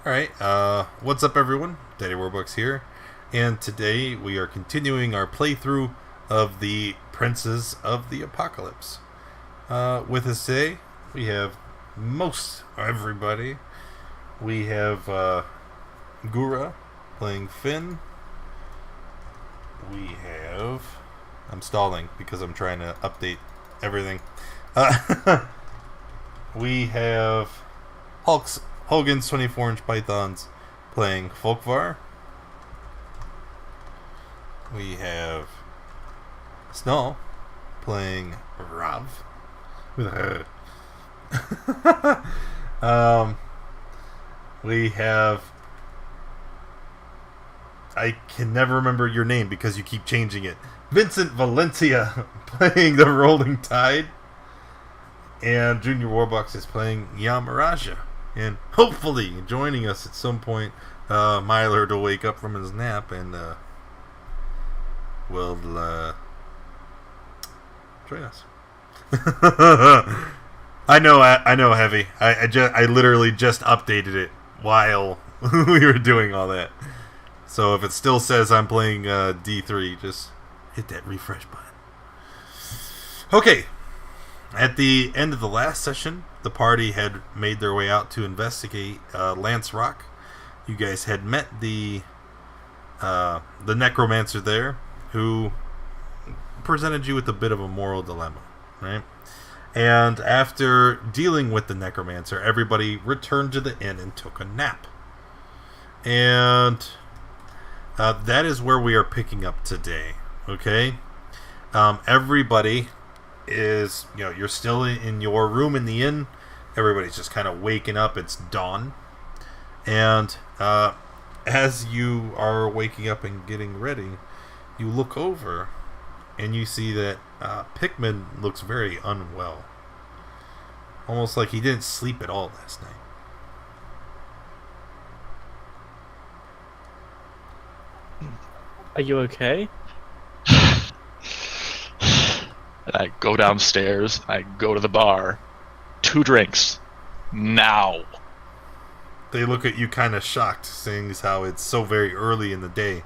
Alright, what's up everyone? Daddy Warbucks here, and today we are continuing our playthrough of the Princes of the Apocalypse. With us today, we have most everybody. We have Gura playing Finn. We have... I'm stalling because I'm trying to update everything. We have Hogan's 24-inch pythons playing Folkvar. We have Snow playing Rav with her. We have... I can never remember your name because you keep changing it. Vincent Valencia playing the Rolling Tide. And Junior Warbucks is playing Yamaraja. And hopefully joining us at some point, Myler to wake up from his nap and will join us. I know, Heavy. I literally just updated it while we were doing all that. So if it still says I'm playing D3, just hit that refresh button. Okay. At the end of the last session, the party had made their way out to investigate Lance Rock. You guys had met the necromancer there, who presented you with a bit of a moral dilemma, right? And after dealing with the necromancer, everybody returned to the inn and took a nap. And that is where we are picking up today, okay? Everybody is, you're still in your room in the inn. Everybody's just kind of waking up. It's dawn. And as you are waking up and getting ready, you look over and you see that Pikmin looks very unwell. Almost like he didn't sleep at all last night. Are you okay? And I go downstairs, I go to the bar. 2 drinks. Now. They look at you kind of shocked, seeing as how it's so very early in the day.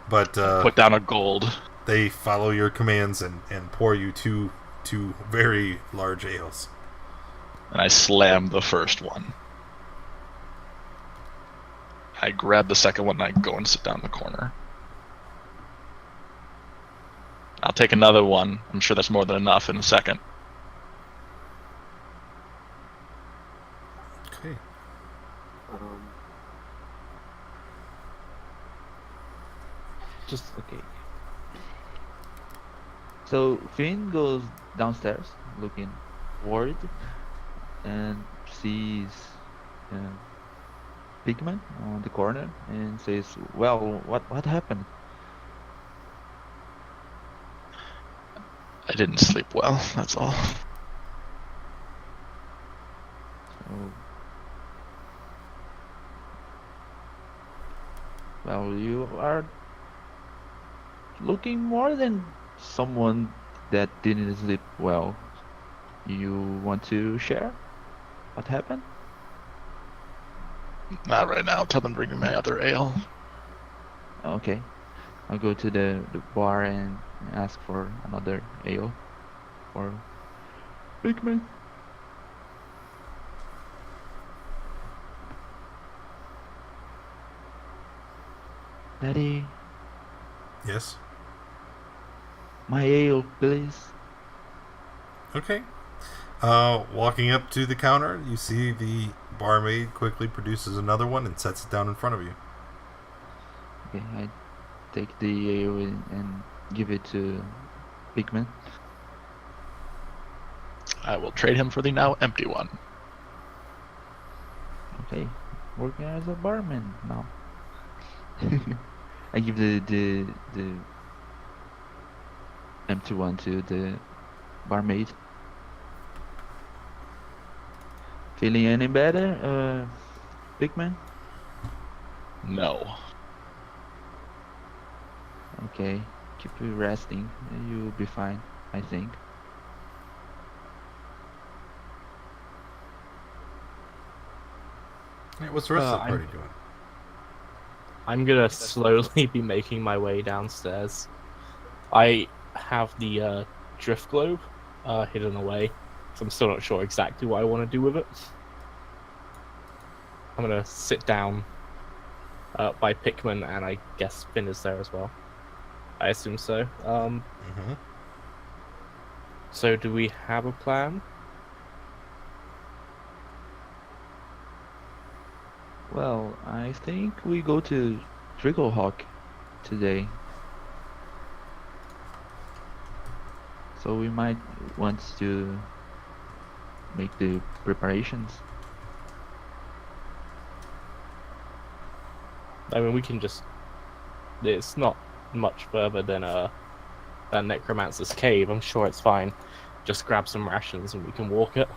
But Put down a gold. they follow your commands and pour you two very large ales. And I slam the first one. I grab the second one and I go and sit down in the corner. I'll take another one. I'm sure that's more than enough in a second. Okay. Okay. So Finn goes downstairs, looking worried, and sees uh, Pigman on the corner, and says, "Well, what happened?" I didn't sleep well, that's all. So, well, you are looking more than someone that didn't sleep well. You want to share what happened? Not right now. Tell them to bring me my other ale. Okay. I'll go to the bar and ask for another ale for Pigman. Daddy, Yes. my ale, please. Okay. Walking up to the counter, you see the barmaid quickly produces another one and sets it down in front of you. Okay, I take the ale and give it to Pigman. I will trade him for the now empty one. Okay, working as a barman now. I give the empty one to the barmaid. Feeling any better, Pigman? No. Okay, keep you resting. You'll be fine, I think. Right, what's the rest of the I'm- party doing? I'm gonna slowly be making my way downstairs. I have the drift globe hidden away, so I'm still not sure exactly what I want to do with it. I'm gonna sit down by Pikmin, and I guess Finn is there as well. I assume so. Mm-hmm. So do we have a plan? Well, I think we go to Drigglehawk today. So we might want to make the preparations. I mean, we can just. It's not much further than Necromancer's Cave. I'm sure it's fine. Just grab some rations and we can walk it.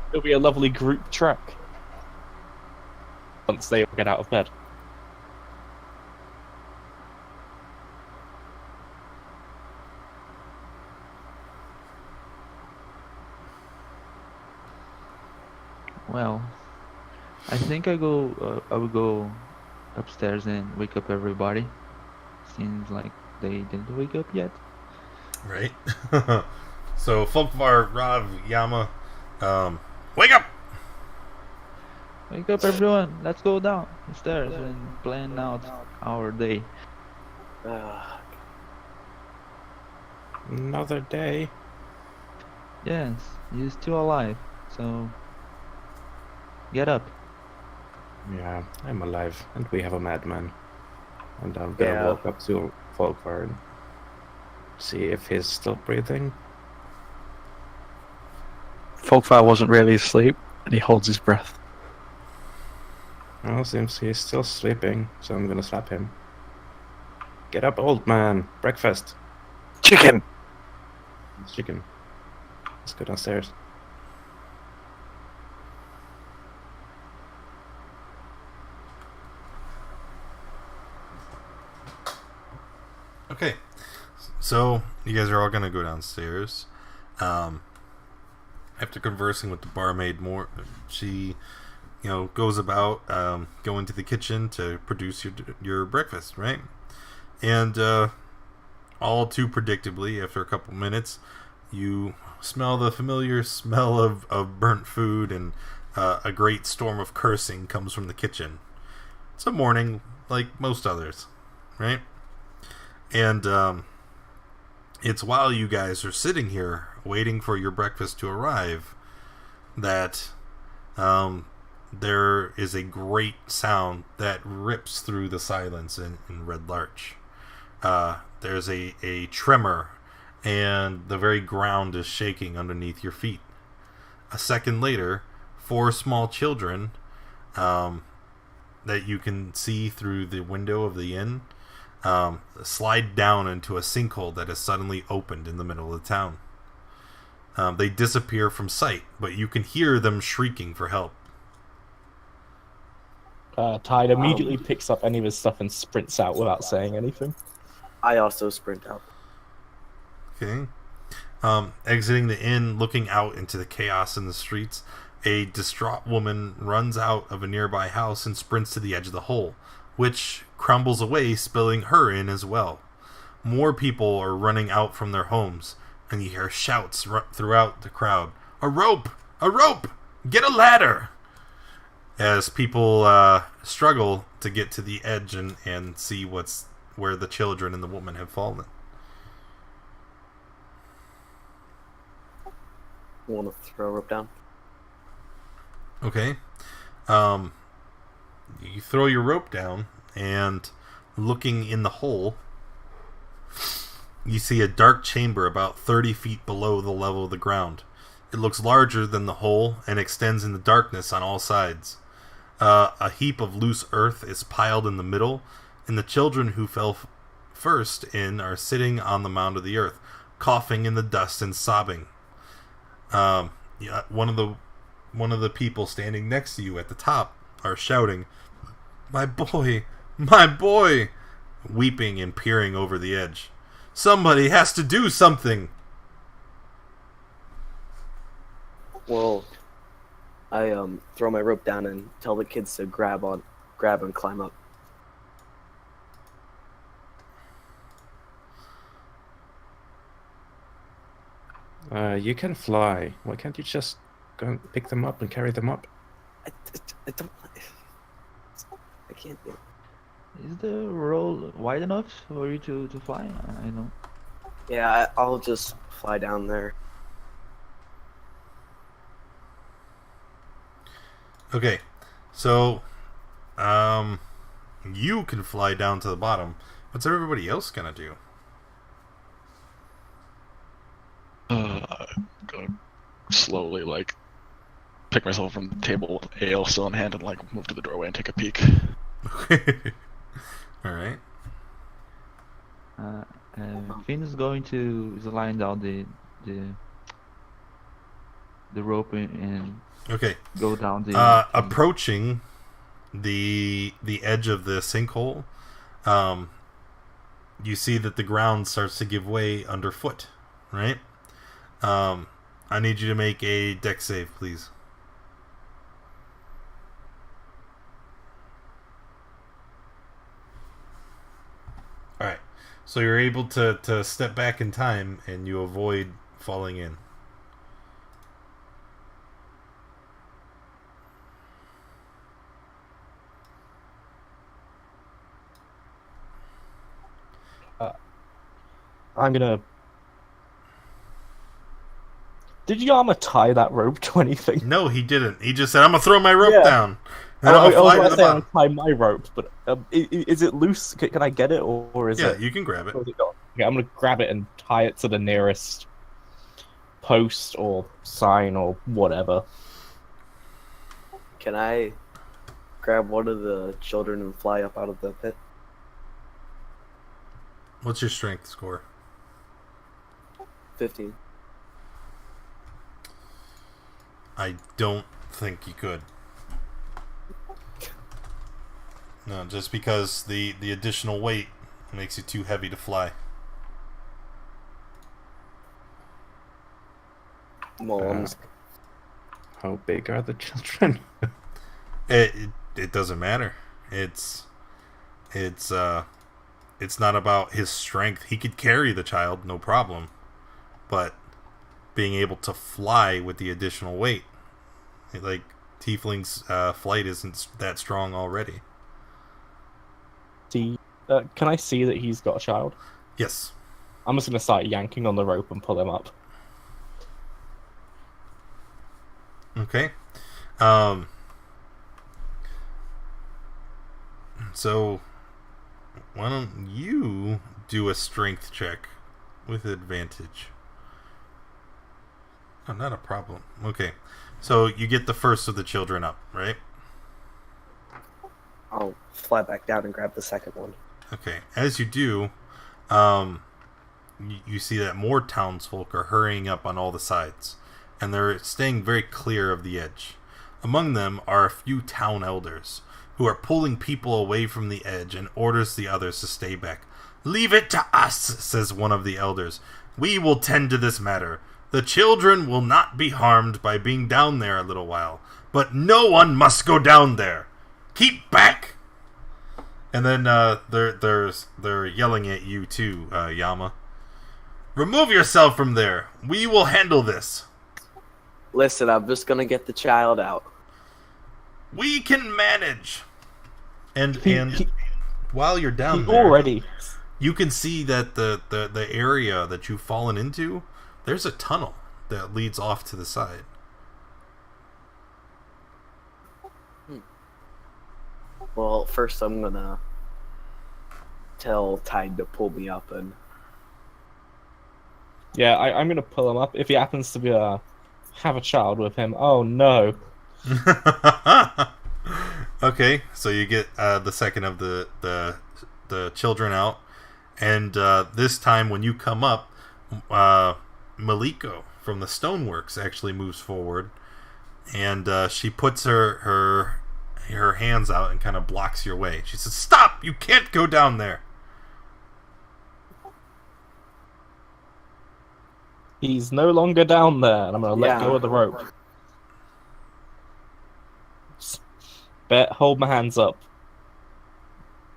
It'll be a lovely group trek. Once they all get out of bed. Well, I think I would go upstairs and wake up everybody. Seems like they didn't wake up yet. Right. So, Folkvar, Rav, Yama, wake up! Wake up, everyone! Let's go down the stairs and plan out our day. Another day. Yes, you're still alive, so get up. Yeah, I'm alive, and we have a madman. And I'm gonna Yeah. walk up to Folkvar and see if he's still breathing. Folkvar wasn't really asleep, and he holds his breath. Well, seems he's still sleeping, so I'm gonna slap him. Get up, old man! Breakfast! Chicken! It's chicken. Let's go downstairs. Okay. So, you guys are all going to go downstairs. After conversing with the barmaid more, she, goes about going to the kitchen to produce your breakfast, right? And all too predictably, after a couple minutes, you smell the familiar smell of burnt food, and a great storm of cursing comes from the kitchen. It's a morning like most others, right? And it's while you guys are sitting here waiting for your breakfast to arrive that there is a great sound that rips through the silence in Red Larch. There's a tremor, and the very ground is shaking underneath your feet. A second later, 4 small children that you can see through the window of the inn slide down into a sinkhole that has suddenly opened in the middle of the town. They disappear from sight, but you can hear them shrieking for help. Tide immediately picks up any of his stuff and sprints out without saying anything. I also sprint out. Okay. Exiting the inn, looking out into the chaos in the streets, a distraught woman runs out of a nearby house and sprints to the edge of the hole, which crumbles away, spilling her in as well. More people are running out from their homes, and you hear shouts throughout the crowd. A rope! A rope! Get a ladder! As people struggle to get to the edge and see where the children and the woman have fallen. Want to throw a rope down? Okay. You throw your rope down, and looking in the hole, you see a dark chamber about 30 feet below the level of the ground. It looks larger than the hole and extends in the darkness on all sides. A heap of loose earth is piled in the middle, and the children who fell first in are sitting on the mound of the earth, coughing in the dust and sobbing. One of the people standing next to you at the top are shouting, "My boy! My boy!" weeping and peering over the edge. Somebody has to do something! Well, I throw my rope down and tell the kids to grab and climb up. You can fly. Why can't you just go and pick them up and carry them up? I don't. I can't do it. Is the roll wide enough for you to fly? I know. Yeah, I'll just fly down there. Okay, so you can fly down to the bottom. What's everybody else gonna do? Go slowly, like, pick myself from the table with ale still in hand and, like, move to the doorway and take a peek. All right. Finn is is lying down the rope and Okay. go down the. Approaching the edge of the sinkhole, you see that the ground starts to give way underfoot. Right. I need you to make a dex save, please. All right. So you're able to step back in time and you avoid falling in. I'm gonna. Did Yama tie that rope to anything? No, he didn't. He just said, "I'm gonna throw my rope Yeah. down." And I I'm gonna was fly to about the to say bottom. I'll tie my rope, but is it loose? Can I get it, or is Yeah, it? you can grab it. Or is it gone? Okay, I'm gonna grab it and tie it to the nearest post or sign or whatever. Can I grab one of the children and fly up out of the pit? What's your strength score? 15. I don't think you could. No, just because the additional weight makes you too heavy to fly. Well, I'm How big are the children? It doesn't matter. It's not about his strength. He could carry the child, no problem. But being able to fly with the additional weight, like Tiefling's flight isn't that strong already. See, can I see that he's got a child? Yes. I'm just gonna start yanking on the rope and pull him up. Okay. So why don't you do a strength check with advantage? Oh, not a problem. Okay. So you get the first of the children up, right? I'll fly back down and grab the second one. Okay. As you do, you see that more townsfolk are hurrying up on all the sides, and they're staying very clear of the edge. Among them are a few town elders, who are pulling people away from the edge and orders the others to stay back. "Leave it to us," says one of the elders. "We will tend to this matter. The children will not be harmed by being down there a little while, but no one must go down there. Keep back!" And then they're yelling at you too, Yama. "Remove yourself from there. We will handle this." Listen, I'm just gonna get the child out. "We can manage." And He while you're down there, already. you can see that the area that you've fallen into, there's a tunnel that leads off to the side. Well, first I'm gonna tell Tide to pull me up and Yeah, I'm gonna pull him up. If he happens to be have a child with him, oh no. Okay, so you get the second of the children out, and this time when you come up, Maliko from the Stoneworks actually moves forward, and she puts her hands out and kind of blocks your way. She says, "Stop! You can't go down there." He's no longer down there, and I'm gonna let Yeah. go of the rope. Bet. Hold my hands up.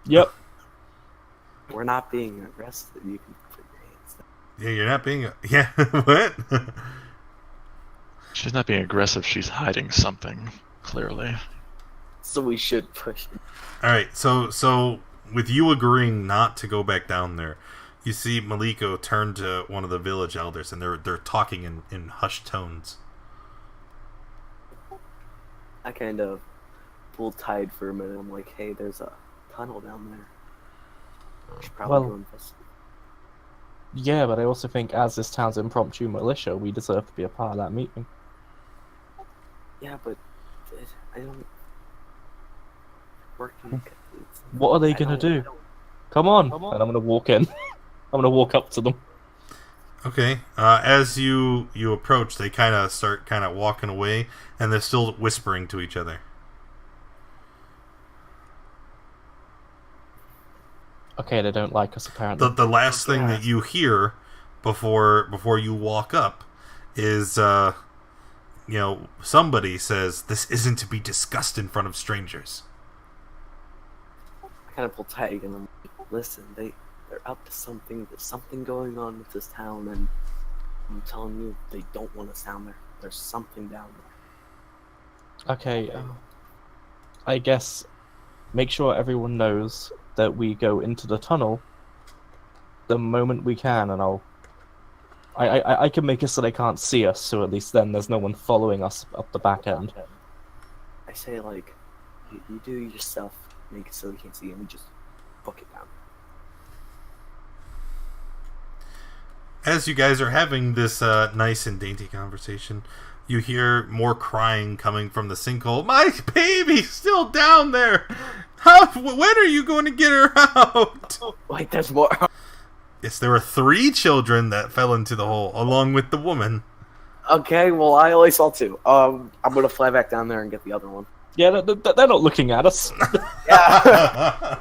Yep. We're not being aggressive. You can put your hands down. Yeah, you're not being... Yeah, what? She's not being aggressive. She's hiding something, clearly. So we should push. Alright, so with you agreeing not to go back down there, you see Maliko turn to one of the village elders, and they're talking in hushed tones. I kind of pulled tied for a minute. I'm like, hey, there's a tunnel down there. We should probably Well- go investigate. Yeah, but I also think as this town's impromptu militia, we deserve to be a part of that meeting. Yeah, but I don't. Working. What are they gonna do? Come on. And I'm gonna walk in. I'm gonna walk up to them. Okay. As you approach, they kind of start walking away, and they're still whispering to each other. Okay, they don't like us apparently. The last thing that you hear before you walk up is somebody says, "This isn't to be discussed in front of strangers." I kind of pull tight and I'm like, listen, they're up to something. There's something going on with this town, and I'm telling you, they don't want us down there. There's something down there. Okay, I guess make sure everyone knows that we go into the tunnel the moment we can, and I can make it so they can't see us, so at least then there's no one following us up the back end. I say, like, you do your stuff, make it so they can't see you, and we just book it down. As you guys are having this nice and dainty conversation, you hear more crying coming from the sinkhole. My baby's still down there! When are you going to get her out? Wait, there's more. Yes, there were 3 children that fell into the hole, along with the woman. Okay, well, I only saw 2. I'm gonna fly back down there and get the other one. Yeah, they're not looking at us. Yeah.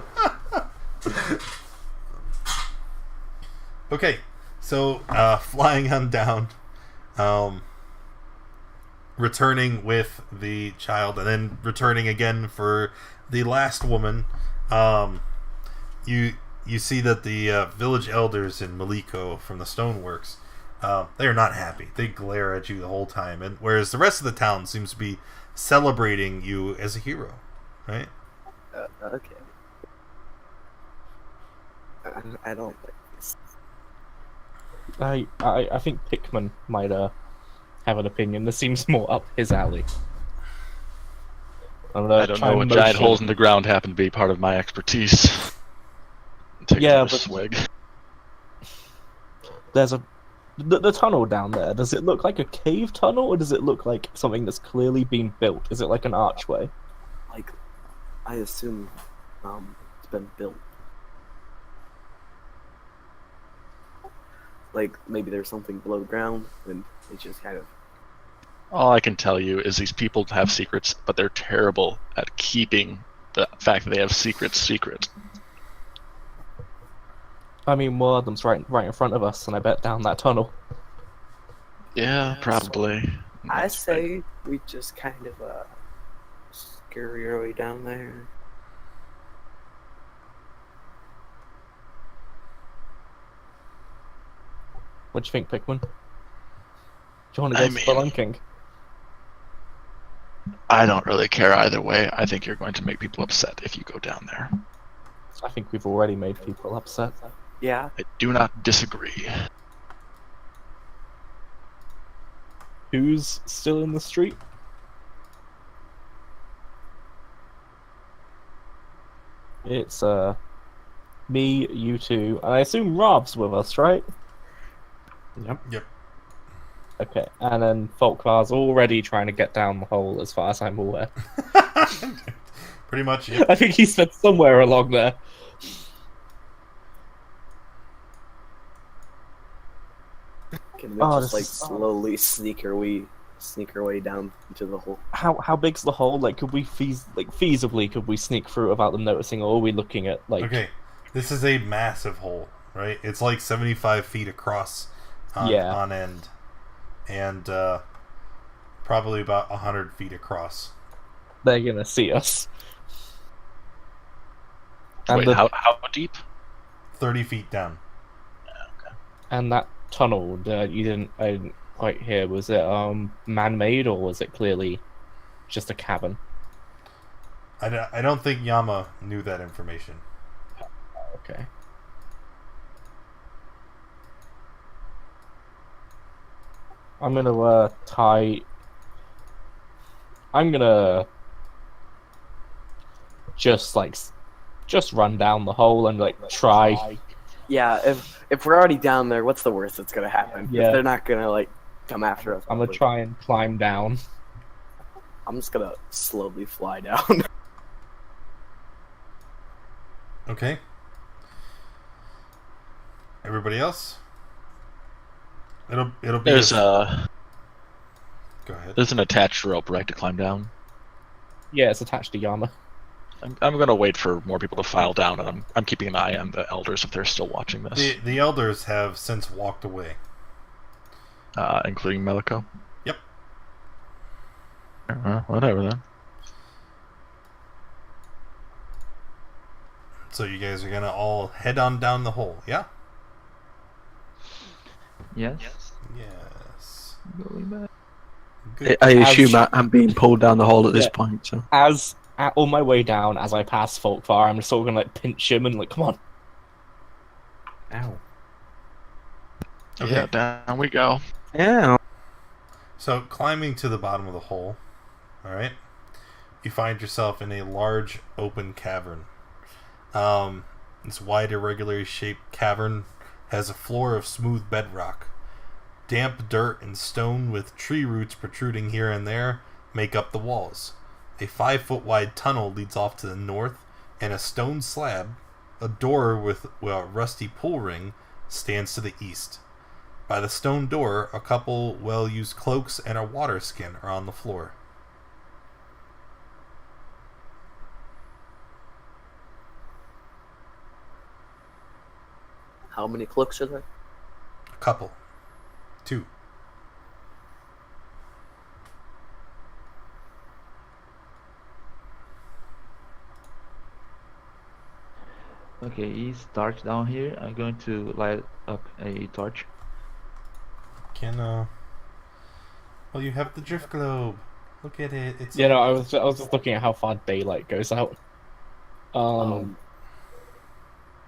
Okay, so flying on down, returning with the child, and then returning again for the last woman. You see that the village elders in Maliko from the stoneworks, they are not happy. They glare at you the whole time, and whereas the rest of the town seems to be celebrating you as a hero, right? Okay. I don't like this. I think Pickman might have an opinion. This seems more up his alley. I don't know what giant holes in the ground happen to be part of my expertise. Take Yeah, another but- swig. There's the tunnel down there. Does it look like a cave tunnel, or does it look like something that's clearly been built? Is it like an archway? Like, I assume it's been built. Like, maybe there's something below ground, and it's just kind of... All I can tell you is these people have secrets, but they're terrible at keeping the fact that they have secrets secret. I mean, one of them's right in front of us, and I bet down that tunnel. Yeah, probably. I say we just kind of scurry our way down there. What do you think, Pickman? Do you want to go spelunking? I don't really care either way. I think you're going to make people upset if you go down there. I think we've already made people upset. Yeah. I do not disagree. Who's still in the street? It's me, you two, and I assume Rob's with us, right? Yep. Okay, and then Folkvar's already trying to get down the hole, as far as I'm aware. Pretty much, yep. I think he's been somewhere along there. Can we Oh, just this like is- slowly sneak our way down into the hole? How big's the hole? Like, could we feasibly could we sneak through without them noticing, or are we looking at like? Okay, this is a massive hole, right? It's like 75 feet across on end, and probably about 100 feet across. they're gonna see us. And Wait, the, how deep? 30 feet down. and that tunnel that I didn't quite hear. Was it man-made or was it clearly just a cavern? I don't think Yama knew that information. Okay. I'm gonna I'm gonna just run down the hole and try. Yeah, if we're already down there, what's the worst that's gonna happen? Yeah. If they're not gonna like come after us. I'm gonna try and climb down. I'm just gonna slowly fly down. Okay. Everybody else? It'll be. There's Go ahead. there's an attached rope, right, to climb down. Yeah, it's attached to Yama. I'm gonna wait for more people to file down, and I'm keeping an eye on the elders if they're still watching this, The elders have since walked away. including Meliko. Yep. Whatever then. So you guys are gonna all head on down the hole, yeah? Yes. Yes. Going back. Good. I assume I'm being pulled down the hole at this Yeah. point. So On my way down, as I pass Folkvar, I'm just sort of gonna pinch him and come on. Ow. Okay. Yeah, down we go. yeah, So climbing to the bottom of the hole, all right, you find yourself in a large open cavern. This wide, irregularly shaped cavern has a floor of smooth bedrock. Damp dirt and stone with tree roots protruding here and there make up the walls. A 5-foot wide tunnel leads off to the north, and a stone slab, a door with a rusty pull ring, stands to the east. By the stone door, a couple well-used cloaks and a water skin are on the floor. How many cloaks are there? A couple. 2. Okay, it's dark down here. I'm going to light up a torch. Well, you have the drift globe. Look at it. It's Yeah, no, I was just looking at how far daylight goes out.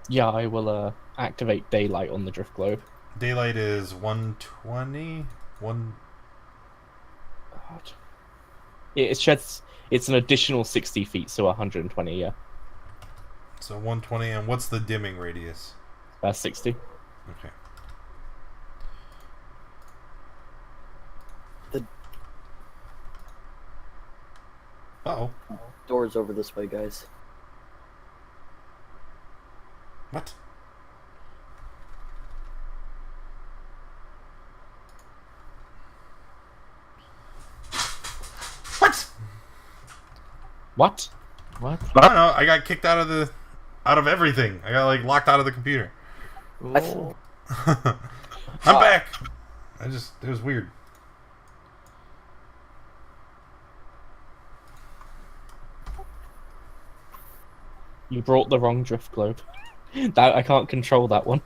Yeah, I will activate daylight on the drift globe. Daylight is 120. It sheds. It's an additional 60 feet, so 120. Yeah, So 120, and what's the dimming radius? 60. Okay. Uh-oh. Doors over this way, guys. What? What? What? What? I don't know. I got kicked out of everything. I got locked out of the computer. Oh, I'm back. It was weird. You brought the wrong drift globe. That I can't control that one.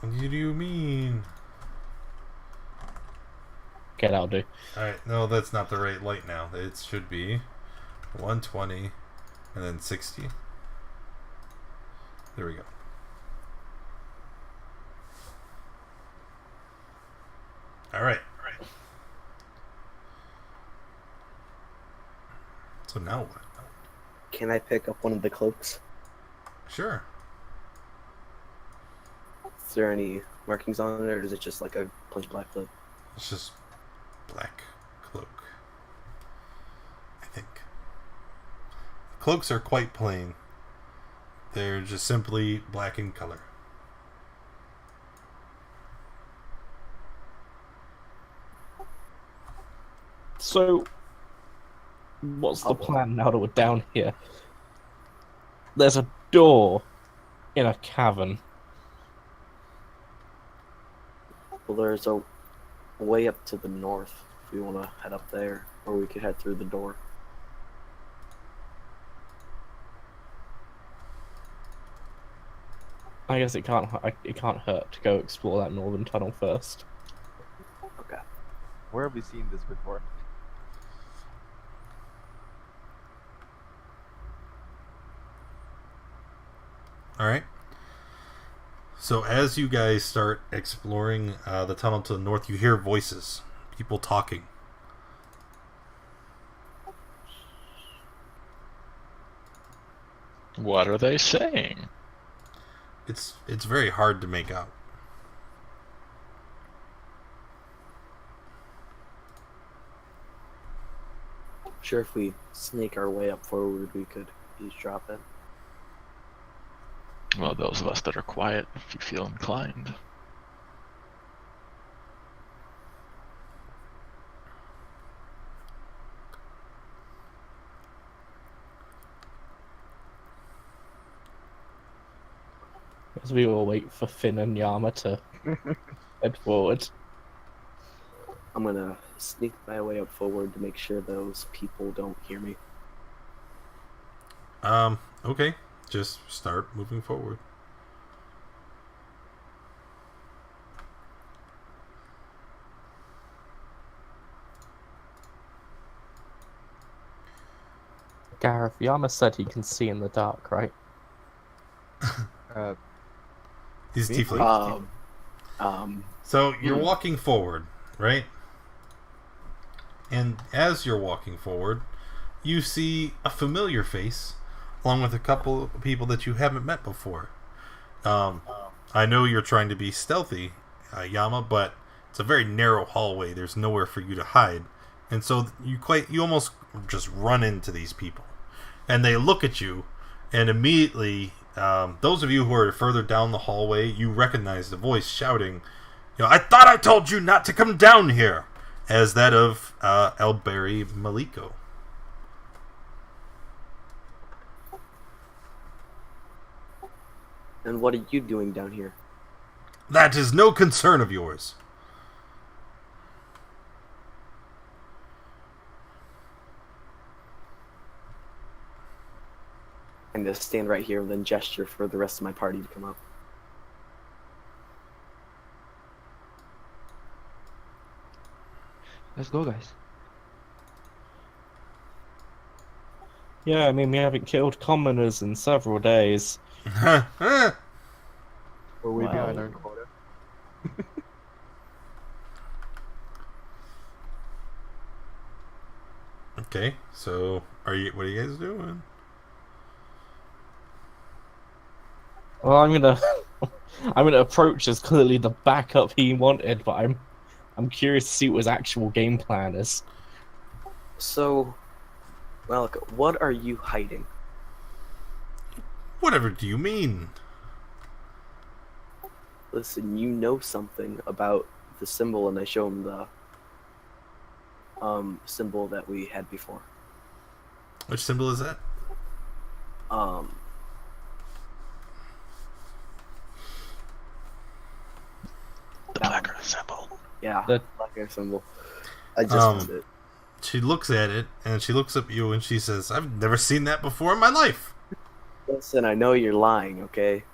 What do you mean? Okay, that'll do. Alright, no, that's not the right light now. It should be 120 and then 60. There we go. Alright. So now what? Can I pick up one of the cloaks? Sure. Is there any markings on it, or is it just like a plain black cloak? It's just black cloak. I think. Cloaks are quite plain. They're just simply black in color. So, what's the plan now that we're down here? There's a door in a cavern. Well, there's a way up to the north Do we want to head up there, or we could head through the door? I guess it can't hurt to go explore that northern tunnel first. Okay. Where have we seen this before? All right. So as you guys start exploring the tunnel to the north, you hear voices, people talking. What are they saying? It's very hard to make out. I'm sure if we sneak our way up forward, we could eavesdrop it. Well, those of us that are quiet, if you feel inclined. As we all wait for Finn and Yama to head forward. I'm gonna sneak my way up forward to make sure those people don't hear me. Okay. Just start moving forward. Gareth, Yama said he can see in the dark, right? He's Me? tiefling. So you're walking forward, right? And as you're walking forward, you see a familiar face, along with a couple of people that you haven't met before. I know you're trying to be stealthy, Yama, but it's a very narrow hallway. There's nowhere for you to hide, and so you almost just run into these people, and they look at you, and immediately, those of you who are further down the hallway, you recognize the voice shouting, "I thought I told you not to come down here," as that of Elberry Maliko. And what are you doing down here? That is no concern of yours. I'm gonna stand right here and then gesture for the rest of my party to come up. Let's go, guys. Yeah, I mean, we haven't killed commoners in several days. We're way Wow. behind our quota. Okay, so what are you guys doing? Well, I'm gonna approach as clearly the backup he wanted, but I'm curious to see what his actual game plan is. So, well, what are you hiding? Whatever do you mean? Listen, you know something about the symbol, and I show him the symbol that we had before. Which symbol is that? The black earth symbol. Yeah, The- black air symbol. I just Um, found it. She looks at it, and she looks up at you, and she says, "I've never seen that before in my life." Listen, I know you're lying, okay?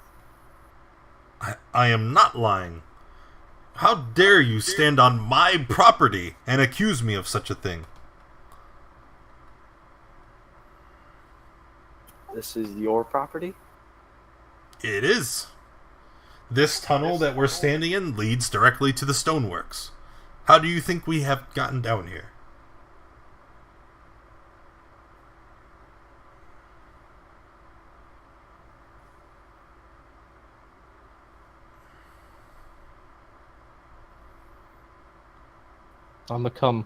I am not lying. How dare you stand on my property and accuse me of such a thing? This is your property? It is. This tunnel that we're standing in leads directly to the stoneworks. How do you think we have gotten down here? I'm gonna come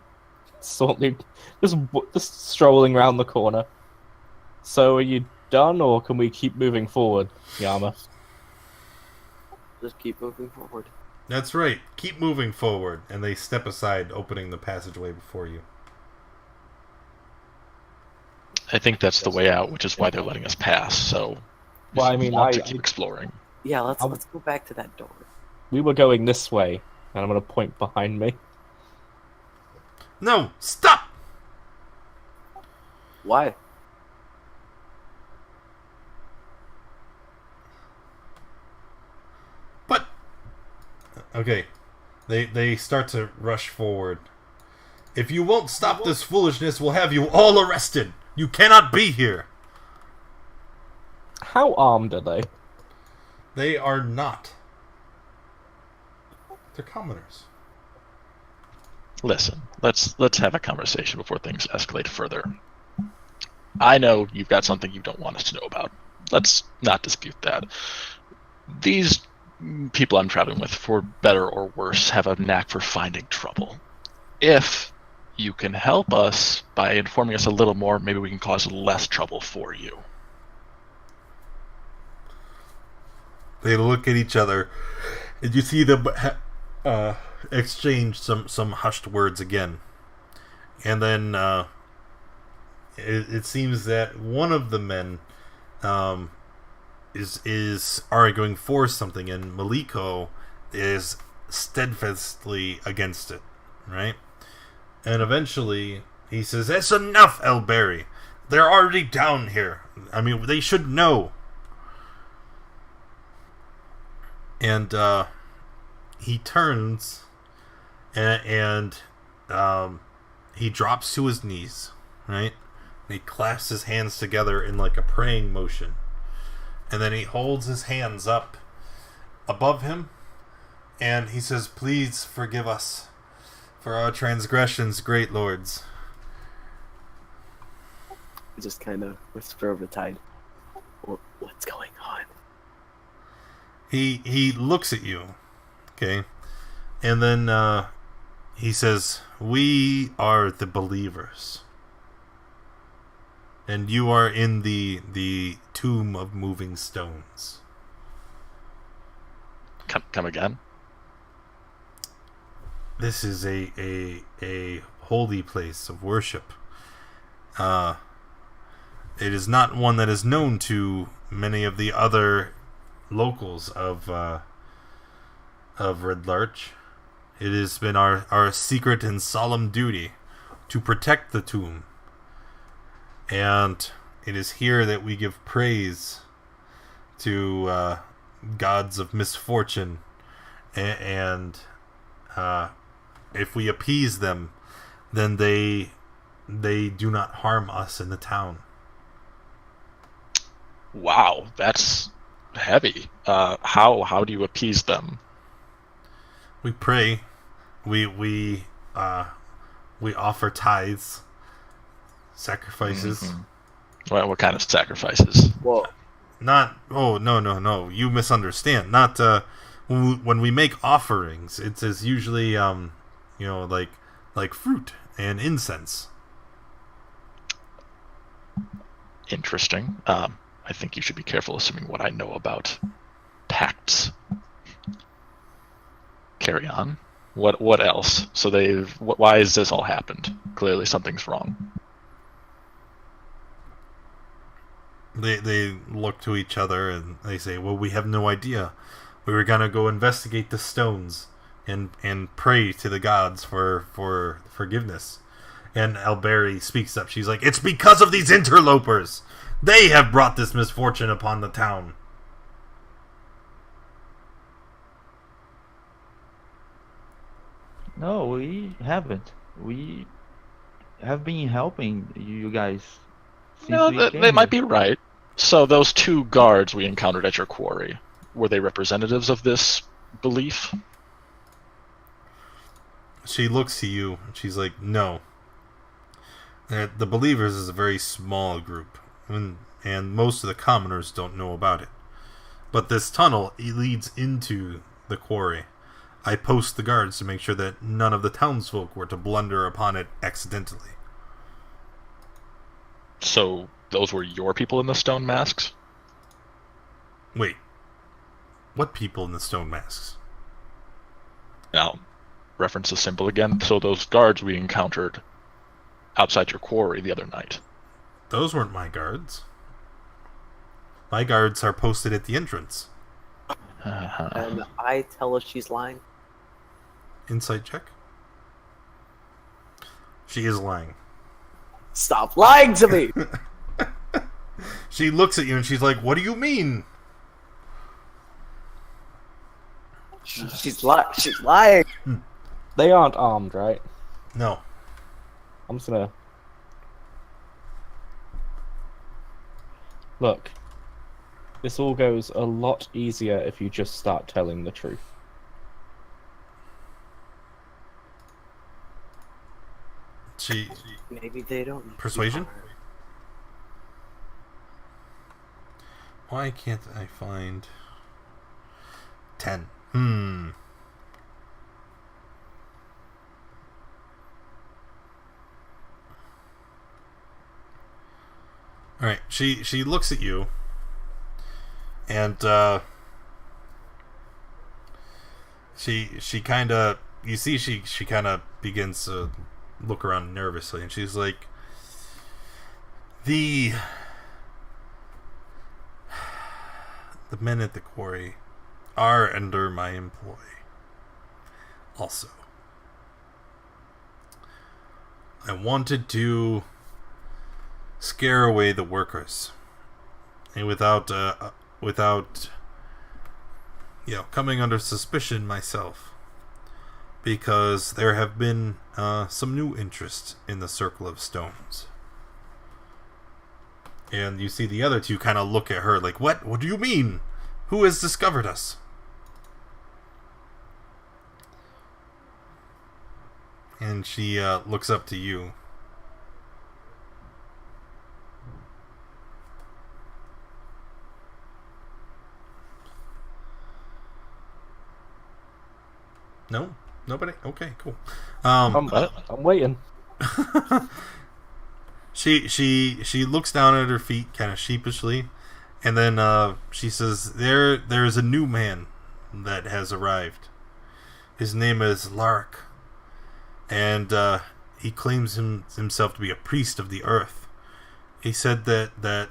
slowly, just strolling around the corner. So, are you done, or can we keep moving forward, Yama? Just keep moving forward. That's right. Keep moving forward. And they step aside, opening the passageway before you. I think that's the way out, which is why they're letting us pass. So, Well, I if you mean, want to keep exploring. Yeah, let's go back to that door. We were going this way, and I'm gonna point behind me. No, stop! Why? But okay, they start to rush forward. If you won't stop this foolishness, we'll have you all arrested. You cannot be here. How armed are they? They are not. They're commoners. Listen, let's have a conversation before things escalate further. I know you've got something you don't want us to know about. Let's not dispute that. These people I'm traveling with, for better or worse, have a knack for finding trouble. If you can help us by informing us a little more, maybe we can cause less trouble for you. They look at each other, and you see them exchange some hushed words again. And then it seems that one of the men is arguing for something, and Maliko is steadfastly against it, right? And eventually he says, "That's enough, Elberry. They're already down here. I mean, they should know." And he turns and he drops to his knees, right? And he clasps his hands together in like a praying motion. And then he holds his hands up above him and he says, "Please forgive us for our transgressions, great lords." I just kind of whisper over the tide. What's going on? He looks at you, okay? And then he says, "We are the believers. And you are in the tomb of moving stones." Come again? This is a holy place of worship. It is not one that is known to many of the other locals of Red Larch. It has been our secret and solemn duty to protect the tomb. And it is here that we give praise to gods of misfortune, and if we appease them, then they do not harm us in the town. Wow, that's heavy. How do you appease them? We pray. We offer tithes, sacrifices. Mm-hmm. Well, what kind of sacrifices? Well, Not. Oh, no. You misunderstand. Not. When we make offerings, it's usually like fruit and incense. Interesting. I think you should be careful assuming what I know about pacts. Carry on. What else? So why has this all happened? Clearly something's wrong. They look to each other and they say, "Well, we have no idea. We were gonna go investigate the stones and pray to the gods for forgiveness." And Elberry speaks up. She's like, "It's because of these interlopers. They have brought this misfortune upon the town." No, we haven't. We have been helping you guys since No, we came they might here. be right. So those two guards we encountered at your quarry, were they representatives of this belief? She looks to you and she's like, "No. The Believers is a very small group, and most of the commoners don't know about it. But this tunnel leads into the quarry. I post the guards to make sure that none of the townsfolk were to blunder upon it accidentally." So those were your people in the stone masks? Wait. What people in the stone masks? Now, reference the symbol again. So those guards we encountered outside your quarry the other night. Those weren't my guards. My guards are posted at the entrance. and I tell her she's lying. Insight check. She is lying. Stop lying to me! She looks at you and she's like, "What do you mean?" She's lying. They aren't armed, right? No. I'm just gonna... Look. This all goes a lot easier if you just start telling the truth. Maybe they don't need to be Persuasion? armed. Why can't I find 10? Alright, she looks at you and she kinda, you see she kinda begins to look around nervously, and she's like, the men at the quarry are under my employ also. I wanted to scare away the workers, and without coming under suspicion myself, because there have been some new interest in the Circle of Stones. And you see the other two kind of look at her like, "What? What do you mean? Who has discovered us?" And she looks up to you. No? Nobody? Okay, cool. I'm waiting. She looks down at her feet kind of sheepishly, and then she says, there is a new man that has arrived. His name is Larch, and he claims himself to be a priest of the earth. He said that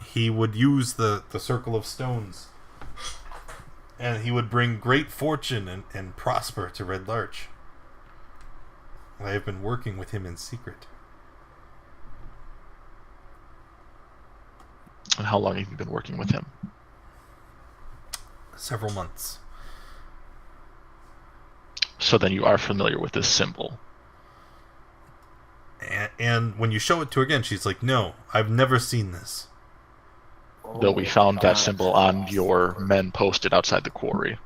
he would use the Circle of Stones, and he would bring great fortune and prosper to Red Larch. I have been working with him in secret. And how long have you been working with him? Several months. So then you are familiar with this symbol. And when you show it to her again, she's like, "No, I've never seen this." Though we found that symbol on your men posted outside the quarry.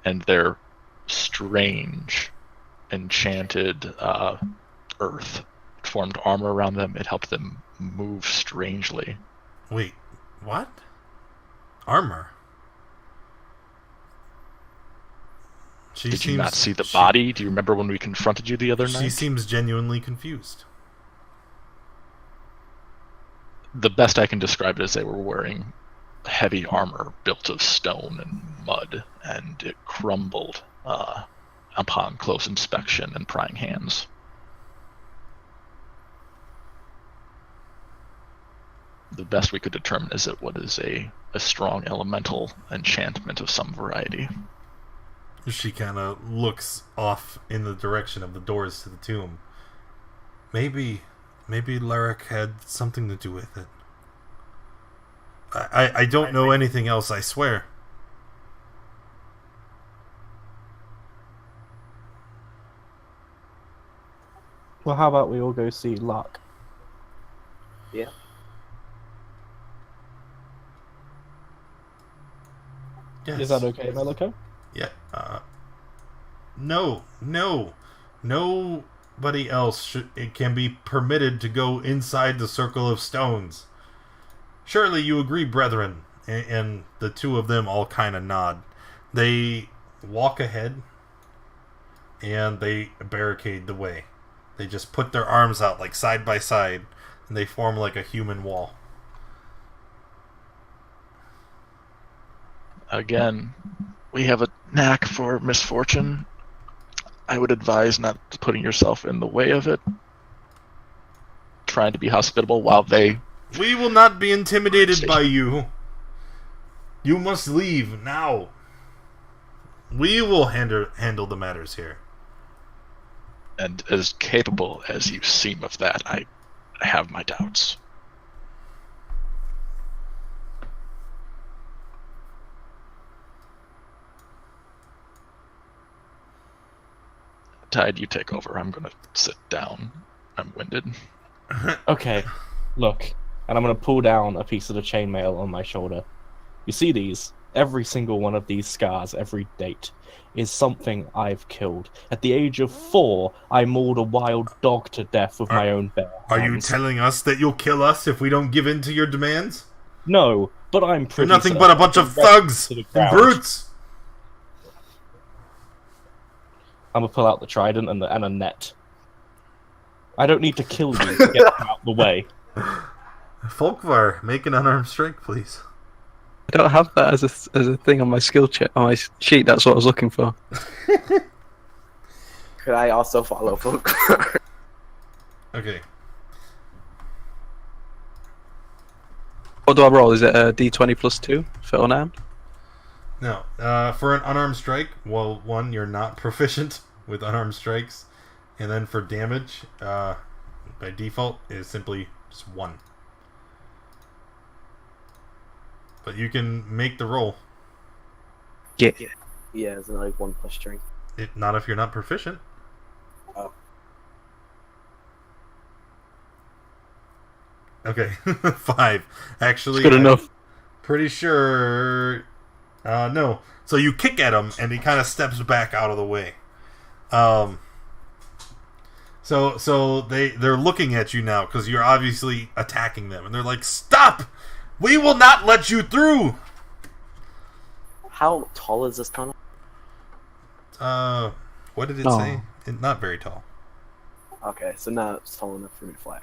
And their strange, enchanted earth formed armor around them. It helped them move strangely. Wait, what? Armor? Did you not see the body? Do you remember when we confronted you the other night? She seems genuinely confused. The best I can describe it is they were wearing heavy armor built of stone and mud, and it crumbled upon close inspection and prying hands. The best we could determine is that what is a strong elemental enchantment of some variety. She kind of looks off in the direction of the doors to the tomb. Maybe Larch had something to do with it. I don't know anything else, I swear. Well, how about we all go see Larch? Yeah. Yes. Is that okay, Melico? Yeah. No. Nobody else it can be permitted to go inside the Circle of Stones. Surely you agree, brethren? And the two of them all kind of nod. They walk ahead, and they barricade the way. They just put their arms out like side by side, and they form like a human wall. Again, we have a knack for misfortune. I would advise not putting yourself in the way of it. Trying to be hospitable while they... We will not be intimidated by you. You must leave now. We will handle the matters here. And as capable as you seem of that, I have my doubts. Tide, you take over. I'm gonna sit down. I'm winded. Okay, look, and I'm gonna pull down a piece of the chainmail on my shoulder. You see these? Every single one of these scars, every date, is something I've killed. At the age of 4, I mauled a wild dog to death with my own bare hands. Are you telling us that you'll kill us if we don't give in to your demands? No, but I'm We're pretty nothing certain but a bunch I of can rest thugs to the and ground. brutes. I'm gonna pull out the trident and a net. I don't need to kill you to get you out the way. Folkvar, make an unarmed strike, please. I don't have that as a thing on my skill check on my sheet. That's what I was looking for. Could I also follow folk? Okay. What do I roll? Is it a D20 plus 2 for unarmed? No. For an unarmed strike, well, one, you're not proficient with unarmed strikes. And then for damage, by default, is simply just 1. But you can make the roll. Yeah. Yeah, is it like 1 plus strength? Not if you're not proficient. Oh. Okay, 5. Actually, It's good enough. Pretty sure. No. So you kick at him, and he kind of steps back out of the way. So they're looking at you now because you're obviously attacking them, and they're like, "Stop! We will not let you through." How tall is this tunnel? What did it Oh. say? Not very tall. Okay, so now it's tall enough for me to fly.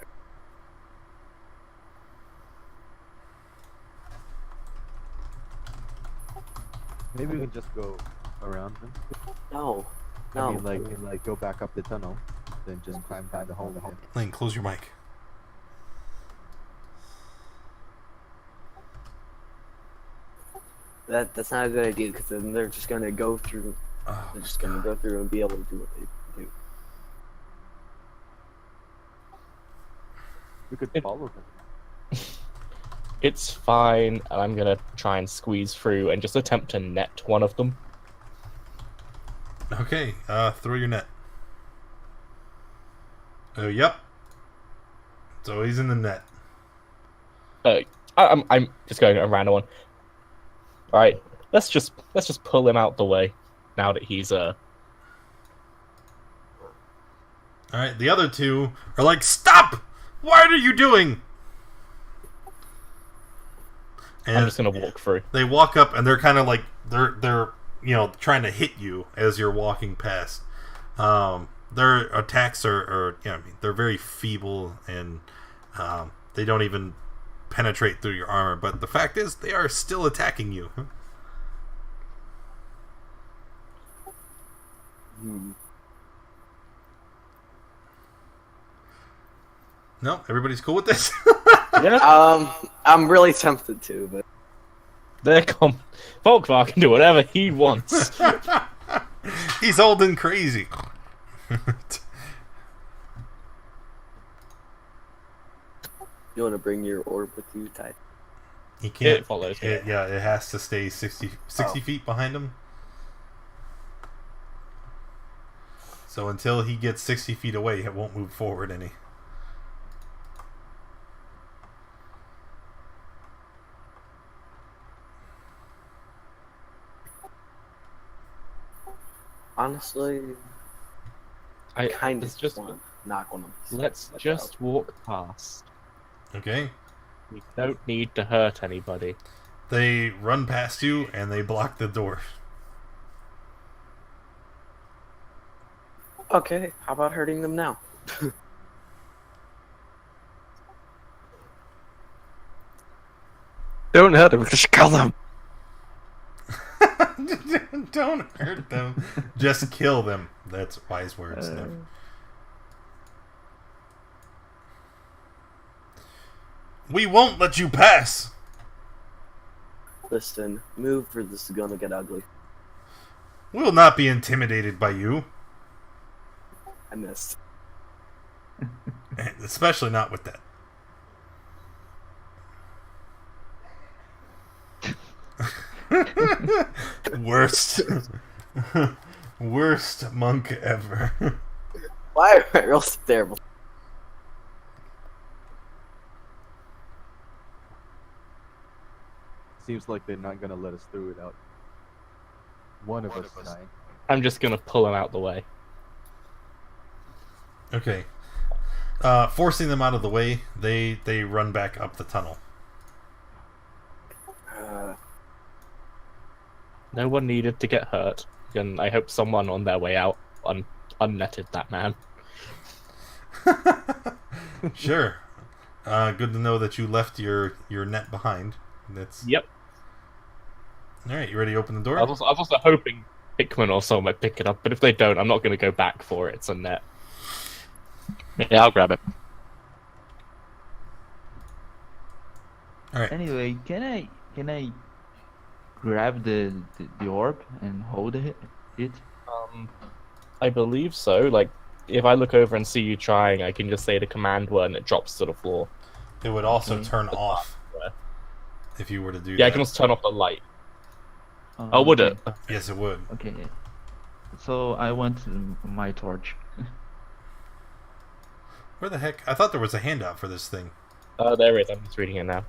Maybe we can just go around them. No, I no. mean, like go back up the tunnel, then just climb down the hole. Lane, close your mic. That's not a good idea because then they're just gonna go through. Oh, They're just gonna go through and be able to do what they do. We could follow them. It's fine, and I'm gonna try and squeeze through and just attempt to net one of them. Okay, throw your net. Oh, yep. So he's in the net. I'm just going a random one. All right, let's just pull him out the way now that he's All right, the other two are like, "Stop! What are you doing?" And I'm just gonna walk through. they walk up, and they're kind of like they're trying to hit you as you're walking past. Their attacks are they're very feeble, and they don't even penetrate through your armor. But the fact is, they are still attacking you. No, everybody's cool with this. I'm really tempted to, but Folkvar can do whatever he wants. He's old and crazy. you want to bring your orb with you, Ty? He can't. It follows me. It has to stay 60 feet behind him. So until he gets 60 feet away, it won't move forward any. Honestly, I kind it's of just want to knock one of these. let's just walk past. Okay? We don't need to hurt anybody. They run past you and they block the door. Okay, how about hurting them now? Don't hurt them, just kill them. Don't hurt them. Just kill them. That's wise words. No. We won't let you pass. Listen, move or this is gonna get ugly. We will not be intimidated by you. I missed. Especially not with that. Worst. Worst monk ever. Why are my rolls terrible? Seems like they're not gonna let us through without one of us dying. I'm just gonna pull him out the way. Okay. Forcing them out of the way, they run back up the tunnel. No one needed to get hurt, and I hope someone on their way out unnetted that man. Sure. Good to know that you left your net behind. That's Yep. all right. You ready to open the door? I was also hoping Hickman or someone might pick it up, but if they don't, I'm not going to go back for it. It's a net. Yeah, I'll grab it. All right. Anyway, can I grab the orb and hold it? I believe so. Like, if I look over and see you trying, I can just say the command word and it drops to the floor. It would also Okay. turn off if you were to do Yeah, that. I can also turn off the light. Oh, would it? Yes, it would. Okay. So I want my torch. Where the heck? I thought there was a handout for this thing. There it is. I'm just reading it now.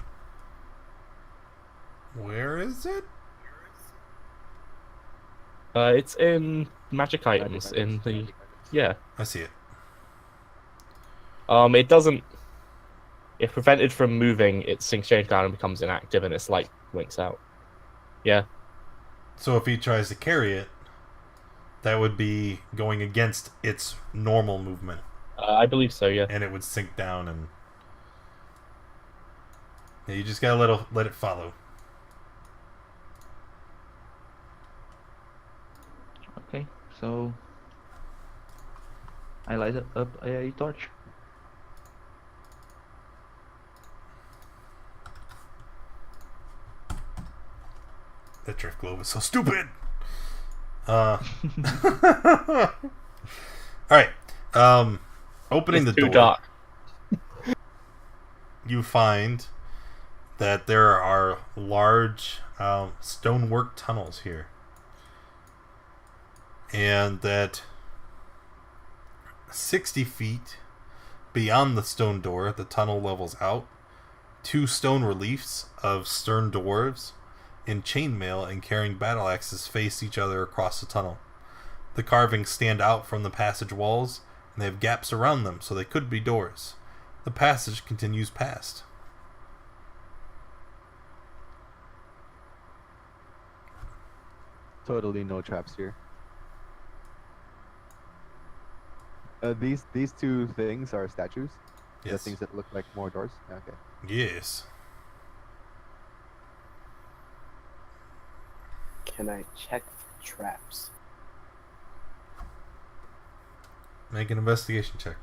Where is it? It's in magic items in the... Yeah. I see it. It doesn't... If prevented from moving, it sinks change down and becomes inactive and its light winks out. Yeah. So if he tries to carry it, that would be going against its normal movement. I believe so, yeah. And it would sink down and... Yeah, you just gotta let it follow. Okay, so I light up a torch. That drift globe is so stupid! Alright. Opening It's the too door. dark. You find that there are large stonework tunnels here. And that 60 feet beyond the stone door, the tunnel levels out. 2 stone reliefs of stern dwarves in chainmail and carrying battle axes face each other across the tunnel. The carvings stand out from the passage walls, and they have gaps around them, so they could be doors. The passage continues past. Totally no traps here. These two things are statues. The Yes. things that look like more doors. Okay. Yes. Can I check for traps? Make an investigation check.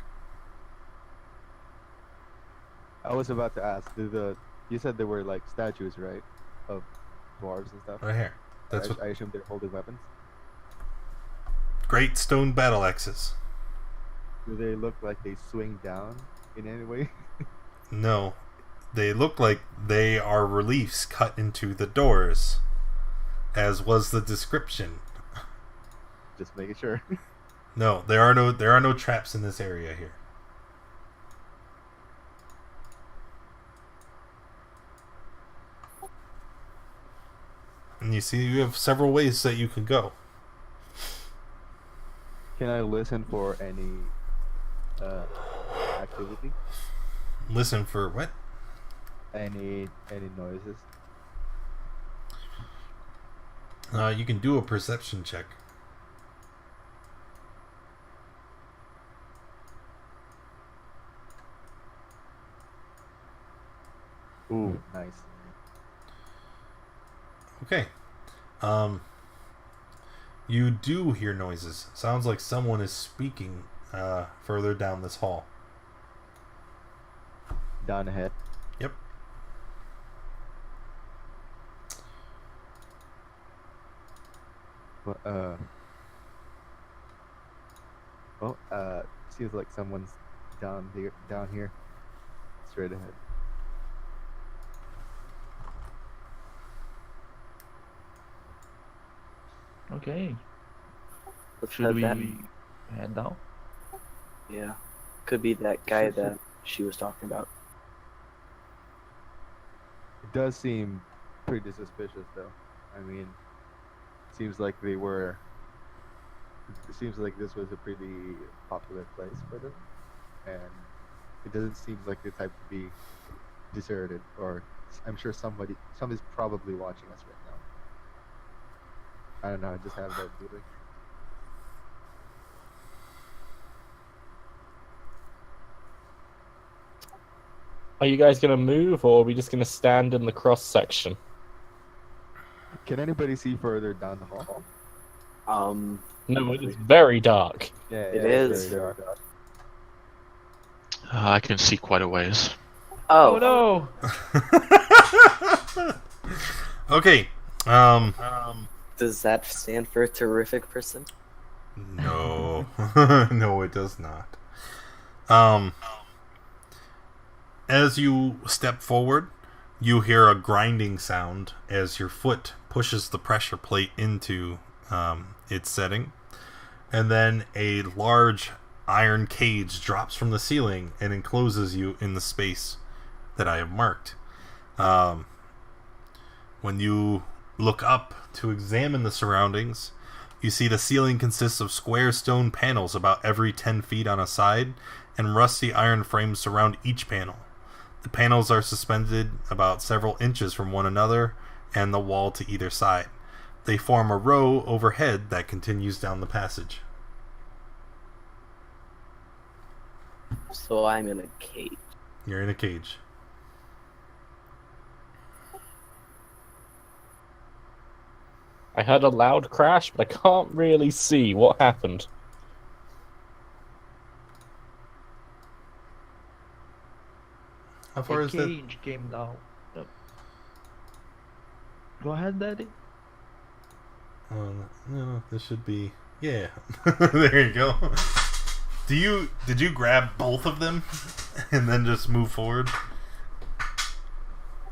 I was about to ask. You said they were like statues, right? Of dwarves and stuff. Right here. That's what. I assume they're holding weapons. Great stone battle axes. Do they look like they swing down in any way? No. They look like they are reliefs cut into the doors, as was the description. Just making sure. No, there are no traps in this area here. And you see, you have several ways that you can go. Can I listen for any activity? Listen for what? Any noises? You can do a perception check. Ooh, nice. Okay. You do hear noises. Sounds like someone is speaking further down this hall. Down ahead. Yep. Oh, seems like someone's down here, straight ahead. Okay. Let's Should head we that. head down? Yeah. Could be that guy Sure. that she was talking about. It does seem pretty suspicious, though. I mean, seems like they were. It seems like this was a pretty popular place for them, and it doesn't seem like the type to be deserted. Or I'm sure somebody's probably watching us right now. I don't know. I just have that feeling. Are you guys gonna move, or are we just gonna stand in the cross section? Can anybody see further down the hall? No, it is very dark. Yeah, It it's is. very dark. I can see quite a ways. Oh Oh, no! Okay. does that stand for a terrific person? No. No, it does not. As you step forward, you hear a grinding sound as your foot pushes the pressure plate into its setting. And then a large iron cage drops from the ceiling and encloses you in the space that I have marked. When you look up to examine the surroundings, you see the ceiling consists of square stone panels about every 10 feet on a side, and rusty iron frames surround each panel. The panels are suspended about several inches from one another and the wall to either side. They form a row overhead that continues down the passage. So I'm in a cage. You're in a cage. I heard a loud crash, but I can't really see what happened. How far A is that? cage came down. Yep. Go ahead, Daddy. No, this should be... Yeah. There you go. Did you grab both of them and then just move forward?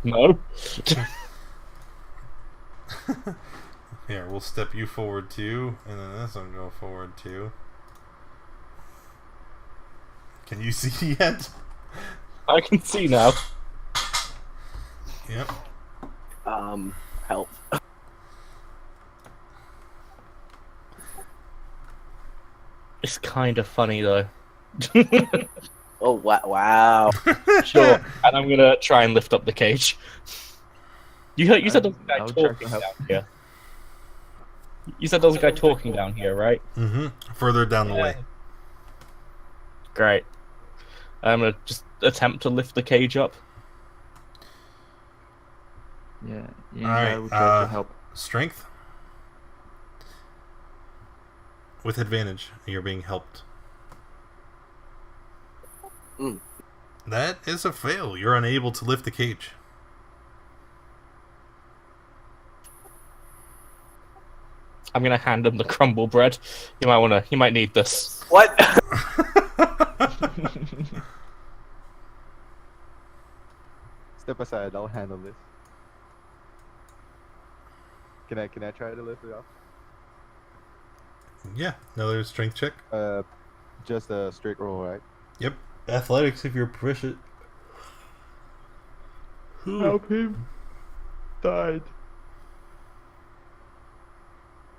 No. Here, we'll step you forward too, and then this one go forward too. Can you see yet? I can see now. Yep. Help. It's kind of funny though. Oh, wow. Sure. And I'm gonna try and lift up the cage. You said there was a guy I'll try talking to help. down here. You said there was a guy talking down here, right? Mm-hmm. Further down the way. Great. I'm gonna just attempt to lift the cage up. Yeah, All I right. will try to help. Strength. With advantage, you're being helped. Mm. That is a fail. You're unable to lift the cage. I'm gonna hand him the crumble bread. You might need this. What? Step aside. I'll handle this. Can I try to lift it off? Yeah. Another strength check. Just a straight roll, right? Yep. Athletics if you're proficient. Help him. Died.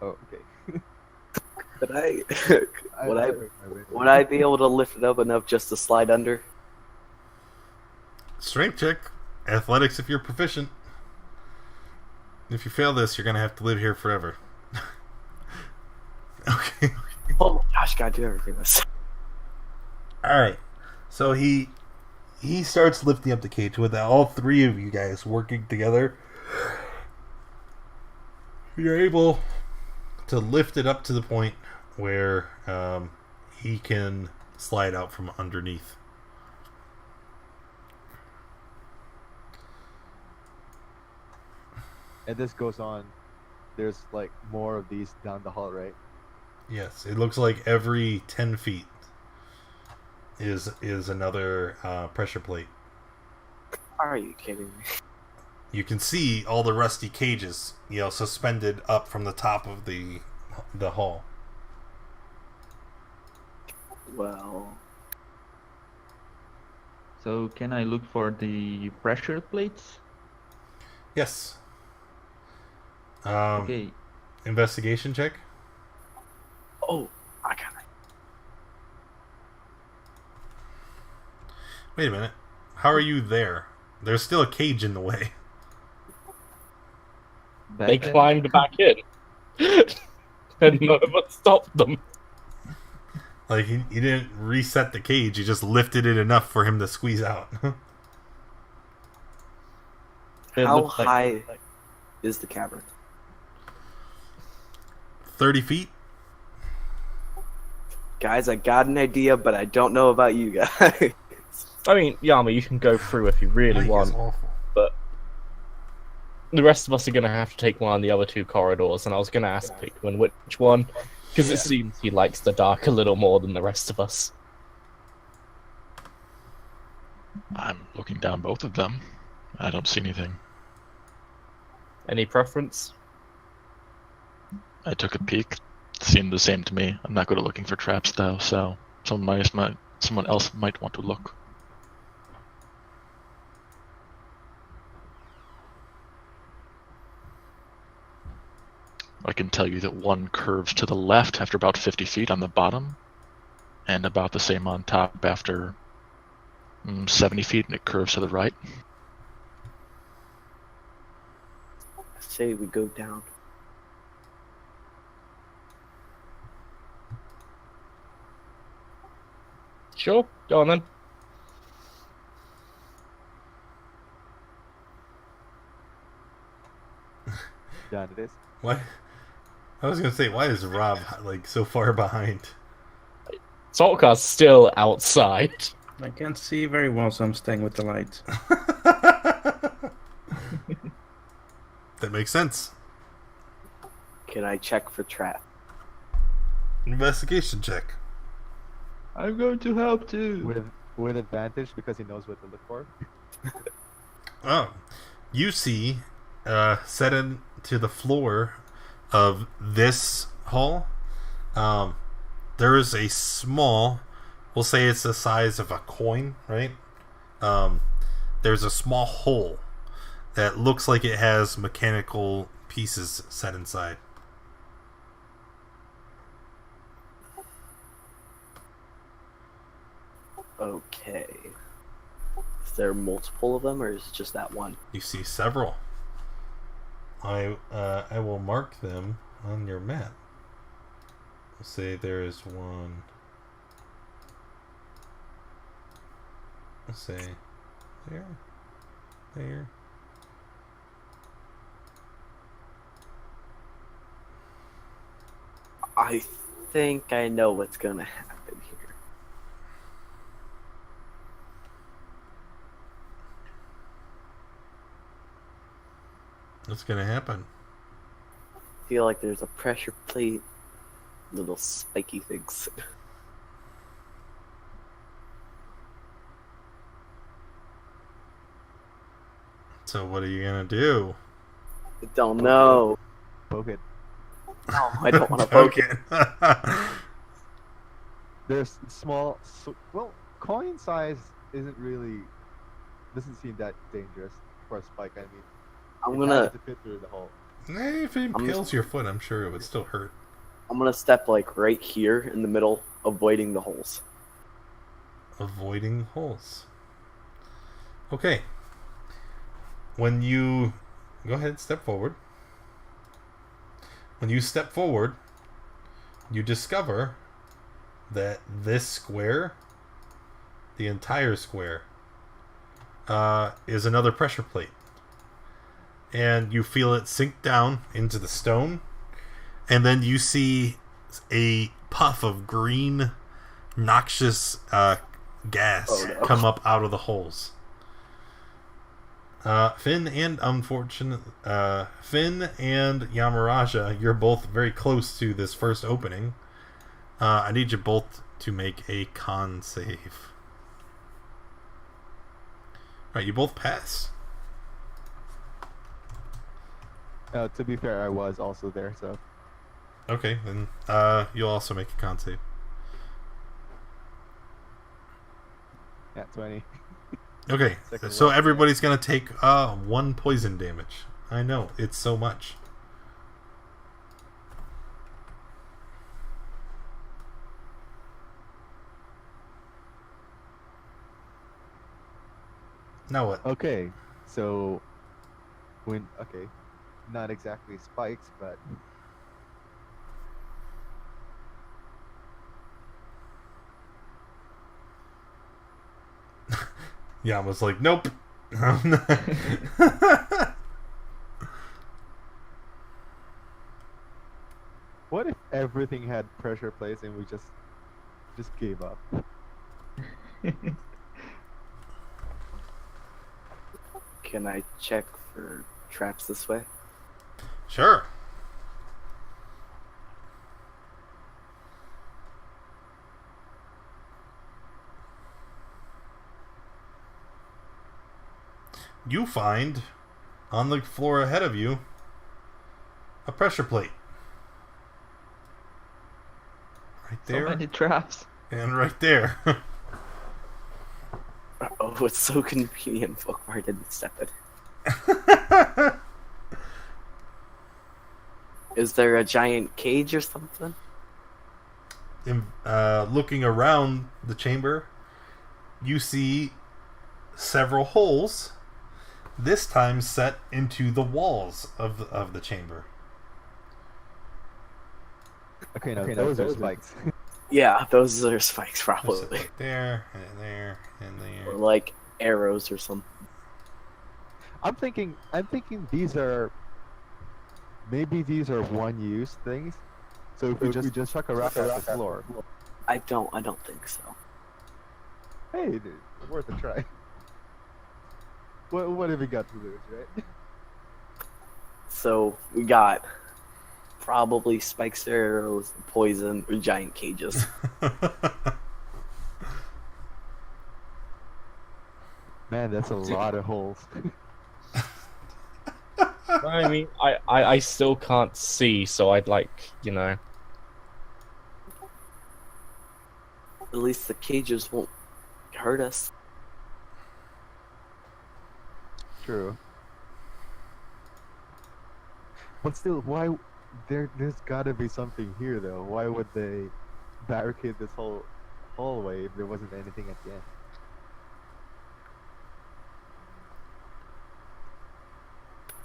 Oh, okay. Could I? Would I? worked my way. Would I be able to lift it up enough just to slide under? Strength check. Athletics if you're proficient. If you fail this, you're gonna have to live here forever. Okay. Oh my gosh, gotta do everything this. Alright. So he starts lifting up the cage with all three of you guys working together. You're able to lift it up to the point where he can slide out from underneath. And this goes on. There's like more of these down the hall, right? Yes, it looks like every 10 feet is another pressure plate. Are you kidding me? You can see all the rusty cages, suspended up from the top of the hall. Well, So can I look for the pressure plates? Yes. Okay. Investigation check. oh, I got it. Wait a minute. How are you there? There's still a cage in the way. They Back then? climbed back in. And none of us stopped them. Like, he didn't reset the cage, he just lifted it enough for him to squeeze out. It How looks like- high is the cavern? 30 feet? Guys, I got an idea, but I don't know about you guys. I mean, Yama, you can go through if you really Mike is want, awful. but the rest of us are going to have to take one of the other two corridors, and I was going to ask Pikmin which one, because it seems he likes the dark a little more than the rest of us. I'm looking down both of them. I don't see anything. Any preference? I took a peek. Seemed the same to me. I'm not good at looking for traps though, so someone else might want to look. I can tell you that one curves to the left after about 50 feet on the bottom, and about the same on top after 70 feet, and it curves to the right. I say we go down. Sure, go on then. Down it is. What? I was gonna say, why is Rob like so far behind? Saltcar's still outside. I can't see very well, so I'm staying with the light. That makes sense. Can I check for trap? Investigation check. I'm going to help too. With advantage because he knows what to look for. Oh, you see, set into the floor of this hall, there is a small, we'll say it's the size of a coin, right? There's a small hole that looks like it has mechanical pieces set inside. Okay. Is there multiple of them, or is it just that one? You see several. I will mark them on your map. We'll say there is one. Let's say there. I think I know what's gonna happen here. What's gonna happen? I feel like there's a pressure plate, little spiky things. So what are you gonna do? I don't know. Poke it. No, I don't want to poke it. There's small. Well, coin size doesn't seem that dangerous for a spike. I mean, I'm it gonna has to fit through the hole. If it impales your foot, I'm sure it would still hurt. I'm gonna step like right here in the middle, avoiding the holes. Avoiding holes. Okay. When you go ahead, step forward. When you step forward, you discover that this square, the entire square, is another pressure plate. And you feel it sink down into the stone, and then you see a puff of green, noxious gas come up out of the holes. Finn and Finn and Yamaraja, you're both very close to this first opening. I need you both to make a con save. Alright, you both pass. To be fair, I was also there, so Okay, then you'll also make a con save. yeah, 20. Okay, Second so one. everybody's gonna take 1 poison damage. I know, it's so much. Now what? Okay, so not exactly spikes, but Yeah, I was like, nope. what if everything had pressure plates and we just gave up? Can I check for traps this way? Sure. You find on the floor ahead of you a pressure plate. Right So there many traps. and right there. Oh, it's so convenient. Bookmark didn't step it. Is there a giant cage or something? Looking around the chamber, you see several holes, this time set into the walls of the chamber. Okay, those are spikes. Yeah, those are spikes There's probably. like there, and there, and Or there. like arrows or something. I'm thinking these are one-use things. So if we just chuck a rock at the floor, I don't think so. hey, dude, worth a try. What have we got to lose, right? So we got probably spikes, arrows, poison, or giant cages. Man, that's a lot of holes. I mean, I still can't see, so I'd like, you know. At least the cages won't hurt us. True. But still, why? There's gotta be something here, though. Why would they barricade this whole hallway if there wasn't anything at the end?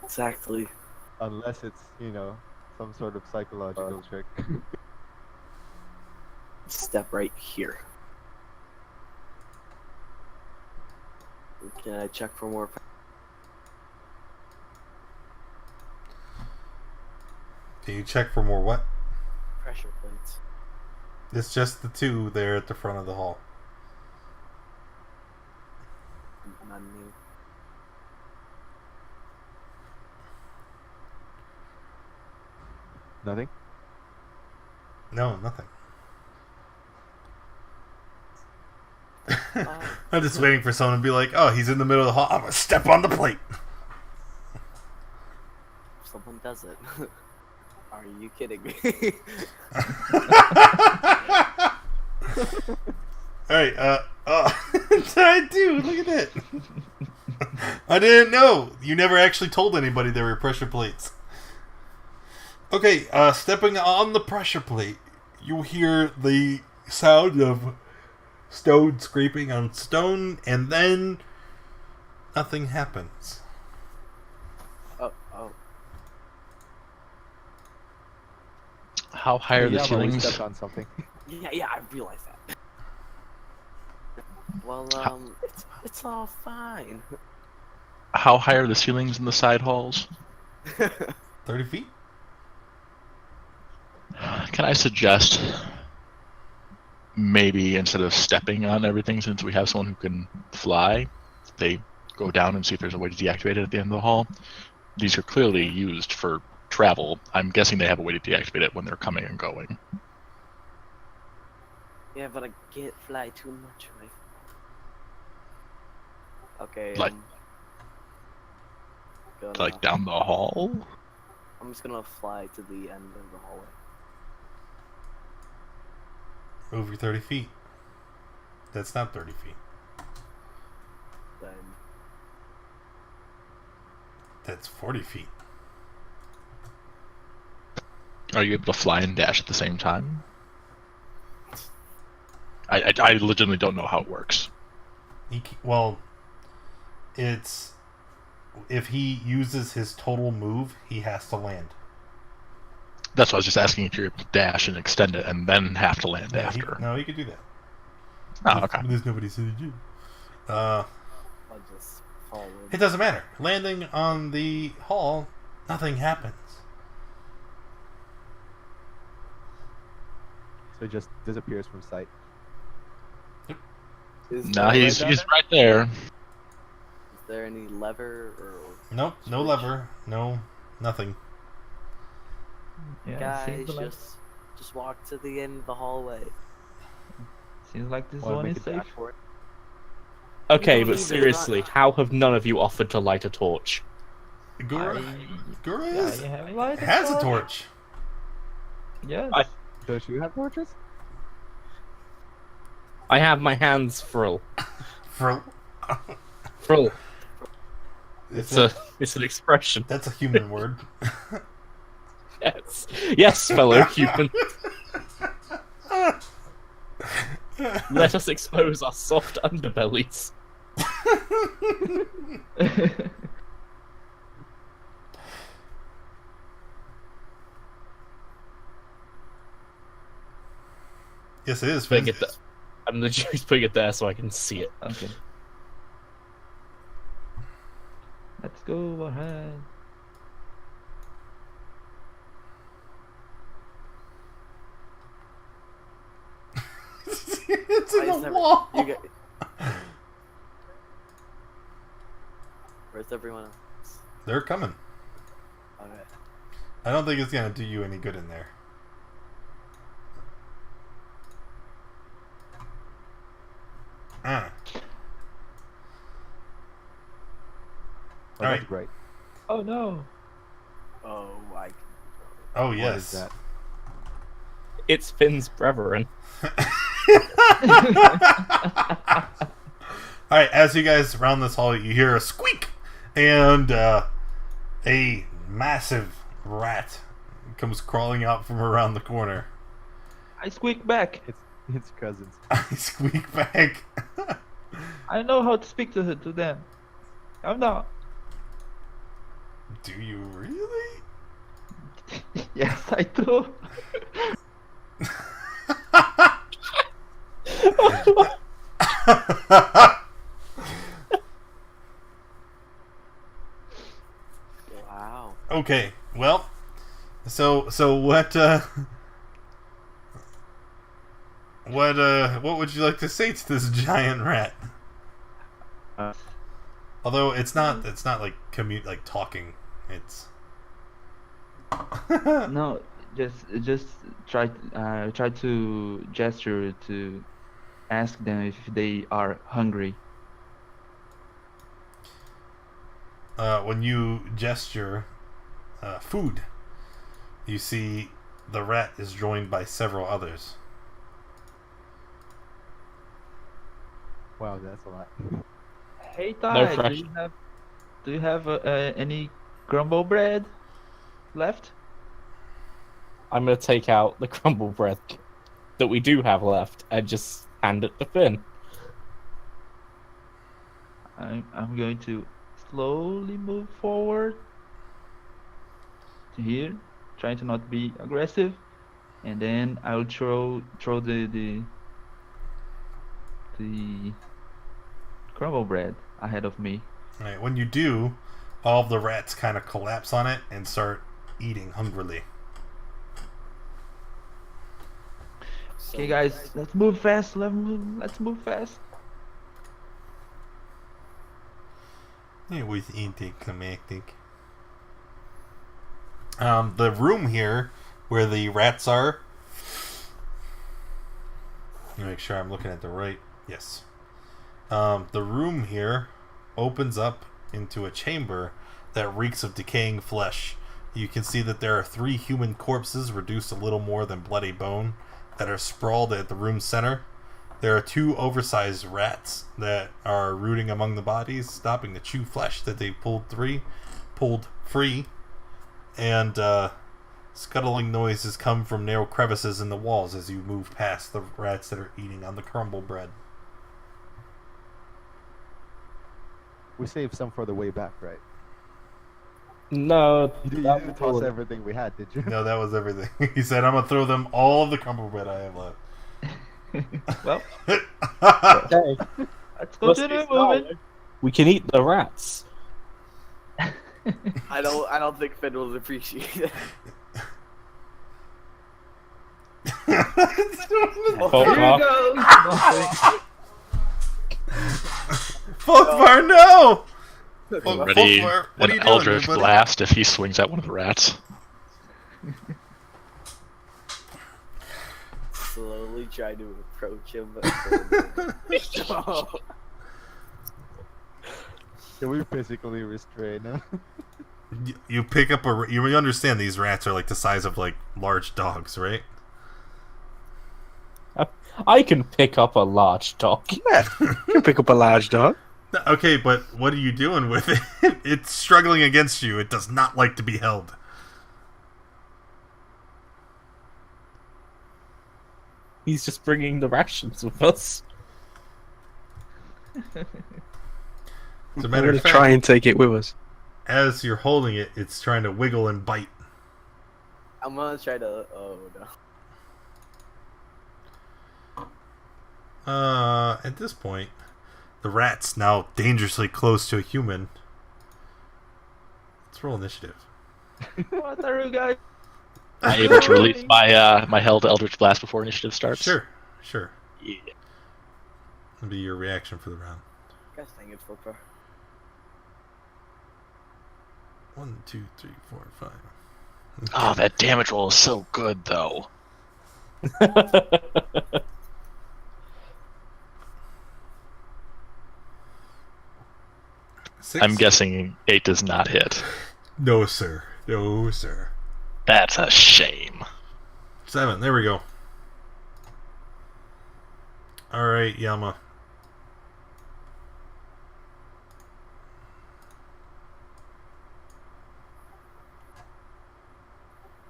Exactly. Unless it's, some sort of psychological trick. Step right here. Can I check for more? Do you check for more what? Pressure plates. It's just the two there at the front of the hall. None new. Nothing? No, nothing. I'm just waiting for someone to be like, oh, he's in the middle of the hall. I'm going to step on the plate. Someone does it. Are you kidding me? Alright, I do. Look at that. I didn't know. You never actually told anybody there were pressure plates. Okay, stepping on the pressure plate, you hear the sound of stone scraping on stone, and then nothing happens. Oh. How high are the Yeah, but we ceilings? stepped on something. Yeah, I realize that. Well, it's all fine. How high are the ceilings in the side halls? 30 feet? Can I suggest maybe instead of stepping on everything, since we have someone who can fly, they go down and see if there's a way to deactivate it at the end of the hall? These are clearly used for travel. I'm guessing they have a way to deactivate it when they're coming and going. Yeah, but I can't fly too much away. Okay, Like- Like down the hall? I'm just gonna fly to the end of the hallway. Move your 30 feet. That's not 30 feet. Then That's 40 feet. Are you able to fly and dash at the same time? I legitimately don't know how it works. Well, it's... If he uses his total move, he has to land. That's why I was just asking if you're able to dash and extend it and then have to land Yeah, after. no, he could do that. Oh, okay. There's nobody said you. I'll just follow. It doesn't matter. Landing on the hall, nothing happens. So it just disappears from sight. No, he's right there. Is there any lever or Nope, no switch? lever, no nothing. Yeah, Guys, just walk to the end of the hallway. seems like this Wanna one make is a dash safe. for it? Okay, don't but need it, seriously, how have none of you offered to light a torch? Gura Yeah, has a torch. Yes. Don't you have torches? I have my hands full. For Full. it's It's an expression. that's a human word. Yes, yes, fellow human. Let us expose our soft underbellies. Yes, it is. Putting it there. I'm literally putting it there so I can see it. Okay. Let's go ahead. It's in Why is the every- wall. you get- Where's everyone else? They're coming. Okay. I don't think it's gonna do you any good in there. Ah. Oh, All that's right. great. Oh no. Oh, I can Oh What yes. is that? It's Finn's brethren. All right, as you guys round this hall, you hear a squeak, and a massive rat comes crawling out from around the corner. I squeak back. It's cousins. I squeak back. I know how to speak to them. I'm not. Do you really? Yes, I do. Wow. Okay, well, so what would you like to say to this giant rat? Although it's not like like talking. It's No, just try to gesture to ask them if they are hungry. When you gesture food, you see the rat is joined by several others. Wow, that's a lot. Hey, Ty, pressure. do you have any crumble bread left? I'm gonna take out the crumble bread that we do have left and just hand it to Finn. I'm going to slowly move forward to here, trying to not be aggressive, and then I'll throw the crumble bread ahead of me. All right, when you do, all of the rats kind of collapse on it and start eating hungrily. Okay, guys, let's move fast. Let's move fast. It was anticlimactic. The room here where the rats are Let me make sure I'm looking at the right. Yes. The room here opens up into a chamber that reeks of decaying flesh. You can see that there are 3 human corpses reduced a little more than bloody bone that are sprawled at the room's center. There are 2 oversized rats that are rooting among the bodies, stopping to chew flesh that they pulled free. And scuttling noises come from narrow crevices in the walls as you move past the rats that are eating on the crumble bread. We saved some for the way back, right? No, You that didn't was toss all- everything we had, did you? No, that was everything. He said, I'm going to throw them all of the crumble bread I have left. Well, Okay. let's Let's continue get moving. started. We can eat the rats. I don't think Finn will appreciate it. Far. Folkvar, no! Ready Folkvar, what are you an doing, Eldritch buddy? Blast if he swings at one of the rats. Slowly try to approach him, but Can we physically restrain him? You pick up you understand these rats are like the size of like large dogs, right? I can pick up a large dog. Yeah, you can pick up a large dog. Okay, but what are you doing with it? It's struggling against you. It does not like to be held. He's just bringing the rations with us. As a We're matter going of to try fact, and take it with us. as you're holding it, it's trying to wiggle and bite. I'm gonna try to. Oh no. At this point, the rat's now dangerously close to a human. Let's roll initiative. What are you guys? Am I able to release my my held Eldritch Blast before initiative starts? Sure. Yeah. That'll be your reaction for the round. Guys, dang it, Flipper. 1, 2, 3, 4, 5. Oh, that damage roll is so good, though. Six. I'm guessing 8 does not hit. No, sir. No, sir. That's a shame. 7. There we go. All right, Yama.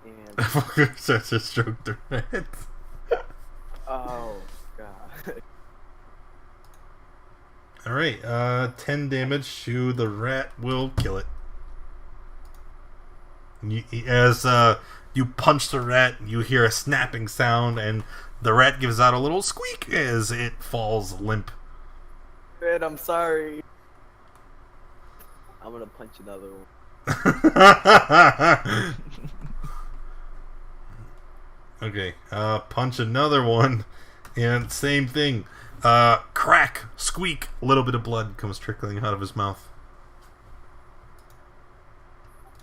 And Such a stroke the rat. oh god. All right, 10 damage to the rat will kill it. As you punch the rat, you hear a snapping sound, and the rat gives out a little squeak as it falls limp. Finn, I'm sorry. I'm gonna punch another one. Okay, punch another one, and same thing. Crack, squeak, a little bit of blood comes trickling out of his mouth.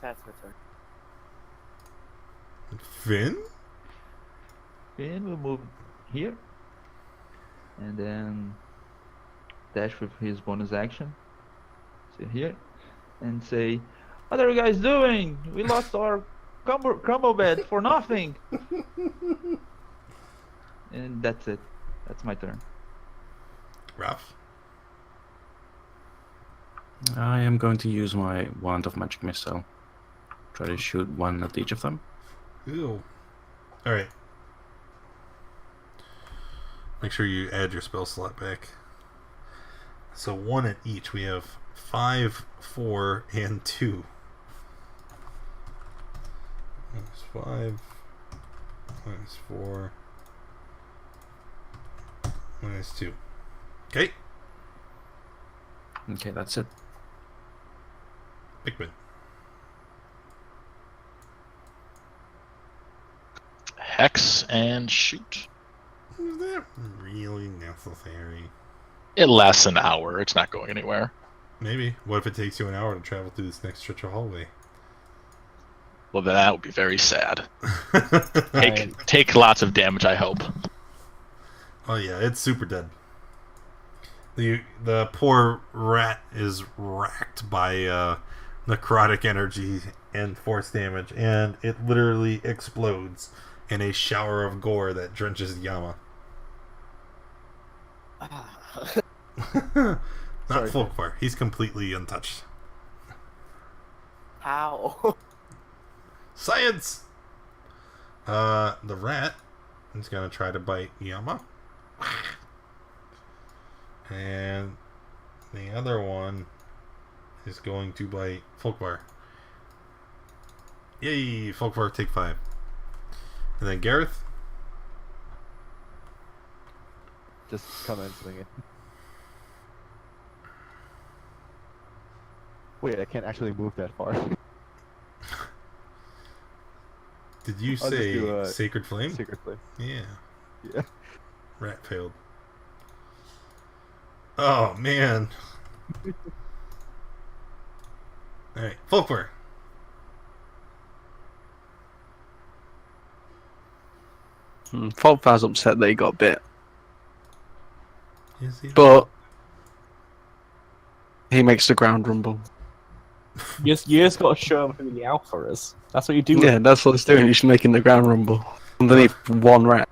That's my turn. Finn? Finn will move here. And then dash with his bonus action. Sit here. And say, what are you guys doing? We lost our crumble bed for nothing. And that's it. That's my turn. Ralph? I am going to use my wand of magic missile. Try to shoot one at each of them. Ew. Alright. Make sure you add your spell slot back. So 1 at each. We have 5, 4, and 2. That's 5, minus 4, minus 2. Okay. Okay, that's it. Bigman. Hex and shoot. Is that really necessary? It lasts an hour. It's not going anywhere. Maybe. What if it takes you an hour to travel through this next stretch of hallway? Well, then that would be very sad. Right. Take lots of damage, I hope. Oh yeah, it's super dead. The poor rat is racked by necrotic energy and force damage, and it literally explodes in a shower of gore that drenches Yama. Not Sorry, Folkvar. He's completely untouched. How? Science! The rat is gonna try to bite Yama. And the other one is going to bite Folkvar. Yay! Folkvar take 5. And then Gareth. Just come in swinging. Wait, I can't actually move that far. Did you I'll just say do a Sacred Flame? Secret flame. Yeah. Yeah. Rat failed. Oh, man. Alright, Folkvar. Fogfar's upset that he got bit, Is he? but he makes the ground rumble. You just got to show him who the alpha is. That's what you do. Yeah, that's what it's doing. He's making the ground rumble underneath one rat.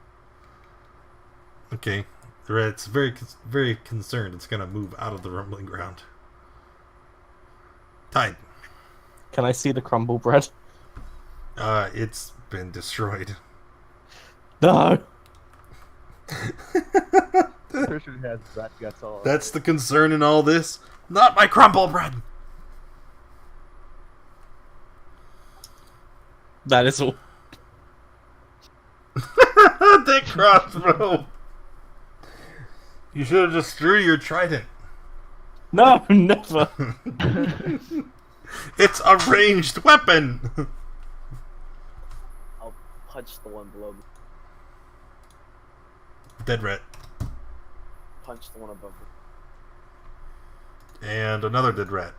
Okay. The rat's very concerned it's gonna move out of the rumbling ground. Tide. Can I see the crumble bread? It's been destroyed. No. Christian has rat guts all over That's it. the concern in all this. Not my crumble bread! That is all. That crossbow! You should have just threw your trident. No, never. It's a ranged weapon! I'll punch the one below me. Dead rat. Punch the one above me. And another dead rat.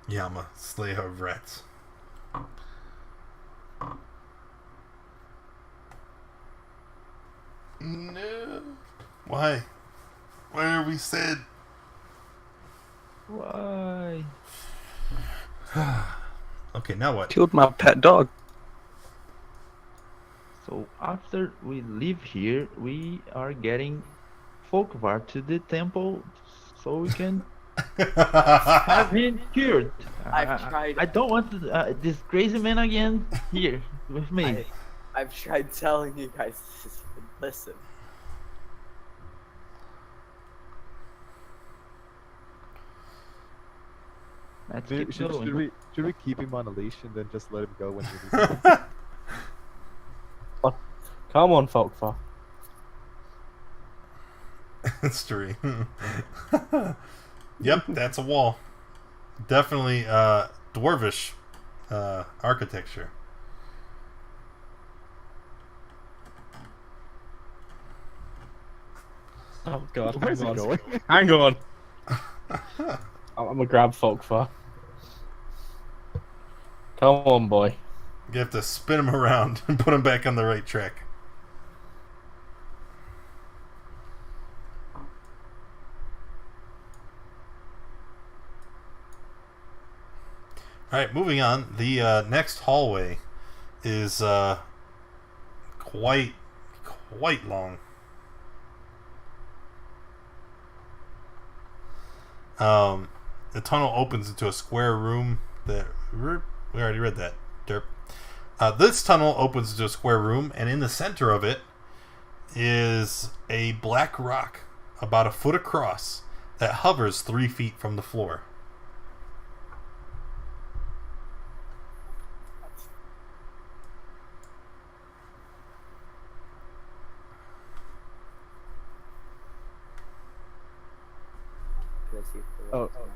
Yama, slayer of rats. No. Why? Why are we sad? Why? Okay, now what? Killed my pet dog. So after we leave here, we are getting Folkvar to the temple so we can have him cured. I've tried- I don't want this crazy man again here with me. I've tried telling you guys this, but listen. Let's Should, keep should, going. should we keep him on a leash and then just let him go when we need him? Come on, Folkvar. That's true. Yep, that's a wall. Definitely dwarvish architecture. Oh god, Where's he hang on. going? Hang on. I'm gonna grab Folkvar. Come on, boy. You have to spin him around and put him back on the right track. Alright, moving on. The next hallway is quite long. The tunnel opens into a square room that... We already read that. Derp. This tunnel opens into a square room, and in the center of it is a black rock about a foot across that hovers 3 feet from the floor. Can I see if the Oh. rock's magical?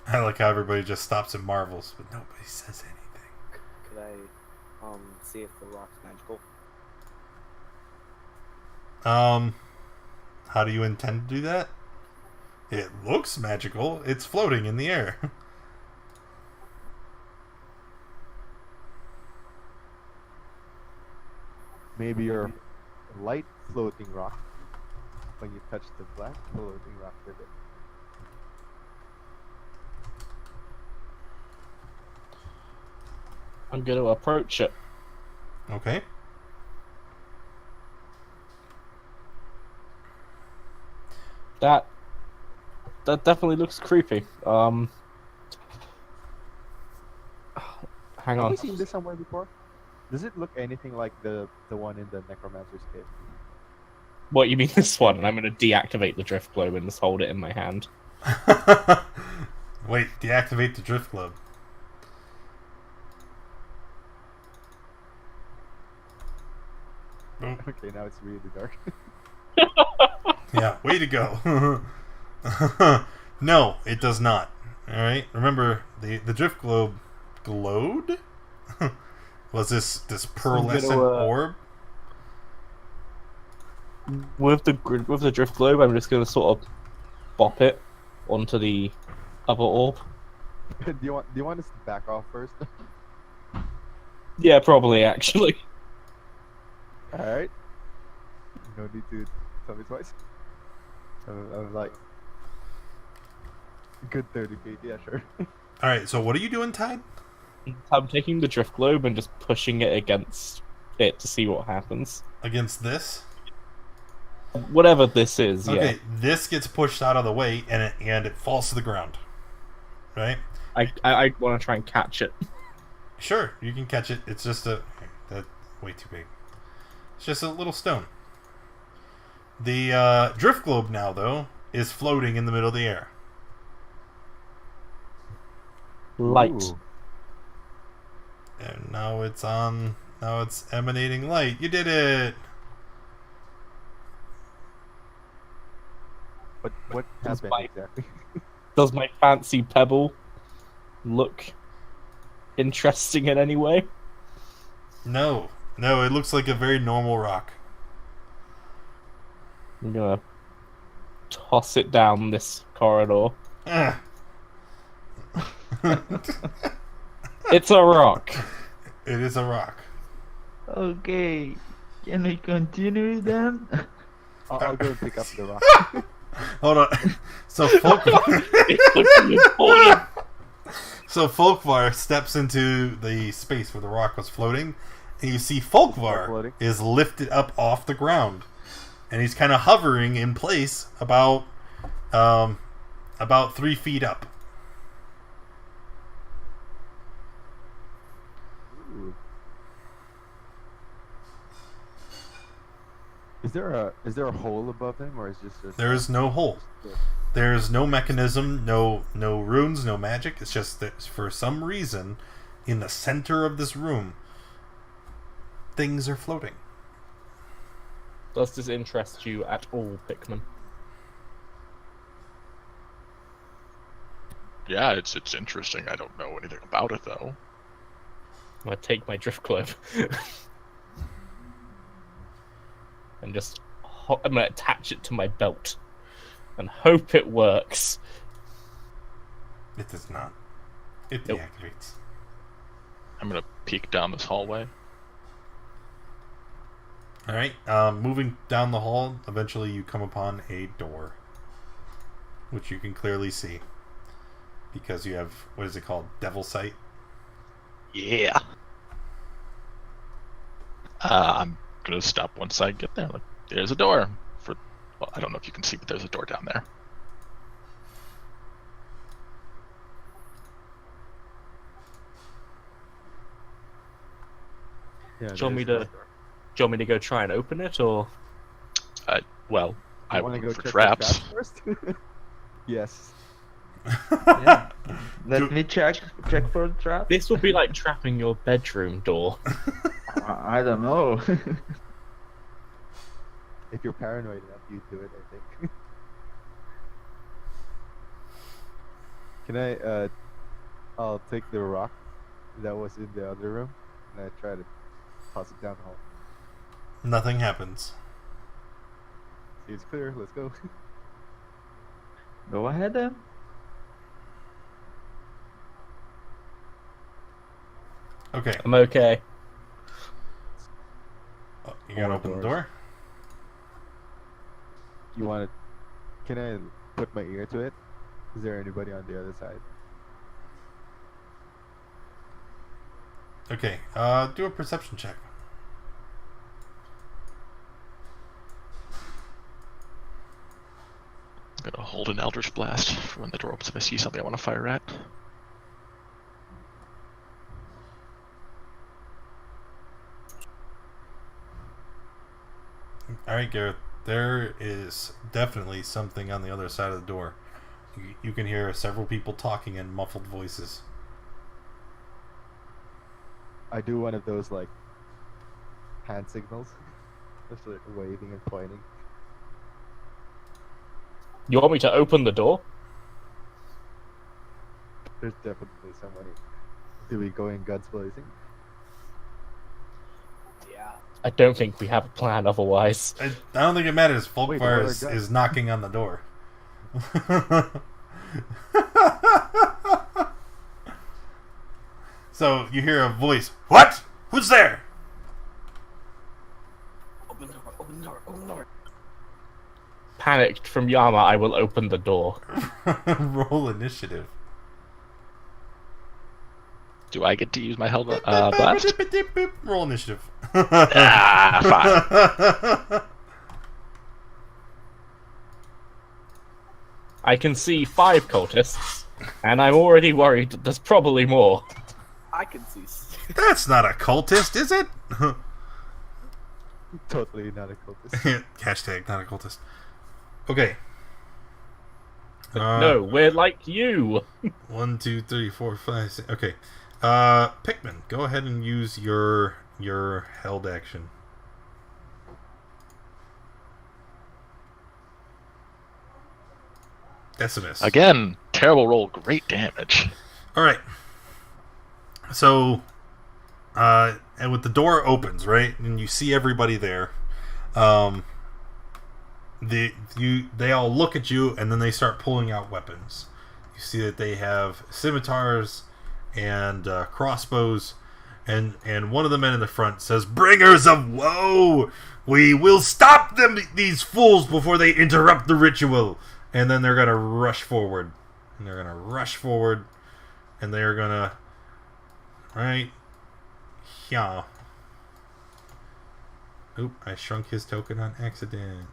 I like how everybody just stops and marvels, but nobody says anything. Could I see if the rock's magical? How do you intend to do that? It looks magical. It's floating in the air. Maybe your light floating rock when you touch the black floating rock with it. I'm going to approach it. Okay. That definitely looks creepy. Hang Have on. we seen this somewhere before? Does it look anything like the one in the Necromancer's Cave? What, you mean this one? And I'm going to deactivate the drift globe and just hold it in my hand. Wait, deactivate the drift globe. Oh, Okay, now it's really dark. yeah, way to go. No, it does not. Alright, remember, the drift globe glowed? Was this pearlescent orb? With the drift globe, I'm just going to sort of bop it onto the other orb. do you want us to back off first? Yeah, probably, actually. Alright. No need to tell me twice. I was like, good 30 feet, yeah, sure. Alright, so what are you doing, Tide? I'm taking the drift globe and just pushing it against it to see what happens. Against this? Whatever this is, yeah. Okay, this gets pushed out of the way, and it falls to the ground. Right? I want to try and catch it. Sure, you can catch it. It's just that's way too big. It's just a little stone. The drift globe now, though, is floating in the middle of the air. Light. Ooh. And now it's on. Now it's emanating light. You did it! What Does happened my- exactly? Does my fancy pebble look interesting in any way? No. No, it looks like a very normal rock. I'm gonna toss it down this corridor. Ah. It's a rock. It is a rock. Okay, can we continue then? I'll go and pick up the rock. Hold on. So Folkvar, It's looking important. so Folkvar steps into the space where the rock was floating, and you see Folkvar Floating. is lifted up off the ground, and he's kind of hovering in place about 3 feet up. Ooh. Is there a hole above him, or is just There is no hole. There's no mechanism, no runes, no magic. It's just that for some reason, in the center of this room, things are floating. Does this interest you at all, Pikmin? Yeah, it's interesting. I don't know anything about it though. I'm gonna take my drift globe and just I'm gonna attach it to my belt and hope it works. It does not. It Nope. deactivates. I'm gonna peek down this hallway. All right. Moving down the hall, eventually you come upon a door, which you can clearly see because you have, what is it called, Devil Sight. Yeah. I'm gonna stop once I get there. Like, there's a door. Well, I don't know if you can see, but there's a door down there. Yeah, Do you want me there's to? Do you want me to go try and open it, or Well, I wanna would look for check the traps. first? Yes. Yeah. Let Do- me check for the trap. this will be like trapping your bedroom door? I don't know. If you're paranoid enough, you do it, I think. Can I, I'll take the rock that was in the other room, and I try to toss it down the hall. Nothing happens. See, it's clear. Let's go. Go ahead then. Okay. I'm okay. Oh, you gotta open the door? You want to? Can I put my ear to it? Is there anybody on the other side? Okay. Do a perception check. I'm gonna hold an Eldritch Blast for when the door opens if I see something I want to fire at. Alright, Gareth. There is definitely something on the other side of the door. You can hear several people talking in muffled voices. I do one of those like hand signals, just like waving and pointing. You want me to open the door? There's definitely somebody. Do we go in guns blazing? Yeah. I don't think we have a plan otherwise. I don't think it matters. Wait, what Folkvar are is guns? knocking on the door. So you hear a voice. What? Who's there? Open the door, open the door, open the door. Panicked from Yama, I will open the door. Roll initiative. Do I get to use my helmet blast? Roll initiative. Fine. I can see 5 cultists, and I'm already worried that there's probably more. I can see. That's not a cultist, is it? Totally not a cultist. Hashtag not a cultist. Okay. No, we're like you. 1, 2, 3, 4, 5, 6. Okay. Pikmin, go ahead and use your held action. That's a miss. Again, terrible roll, great damage. All right. So, and with the door opens, right, and you see everybody there, they all look at you, and then they start pulling out weapons. You see that they have scimitars and crossbows, and one of the men in the front says, "Bringers of woe! We will stop them, these fools, before they interrupt the ritual." And then they're gonna rush forward, and they're gonna right, yeah. Oop! I shrunk his token on accident.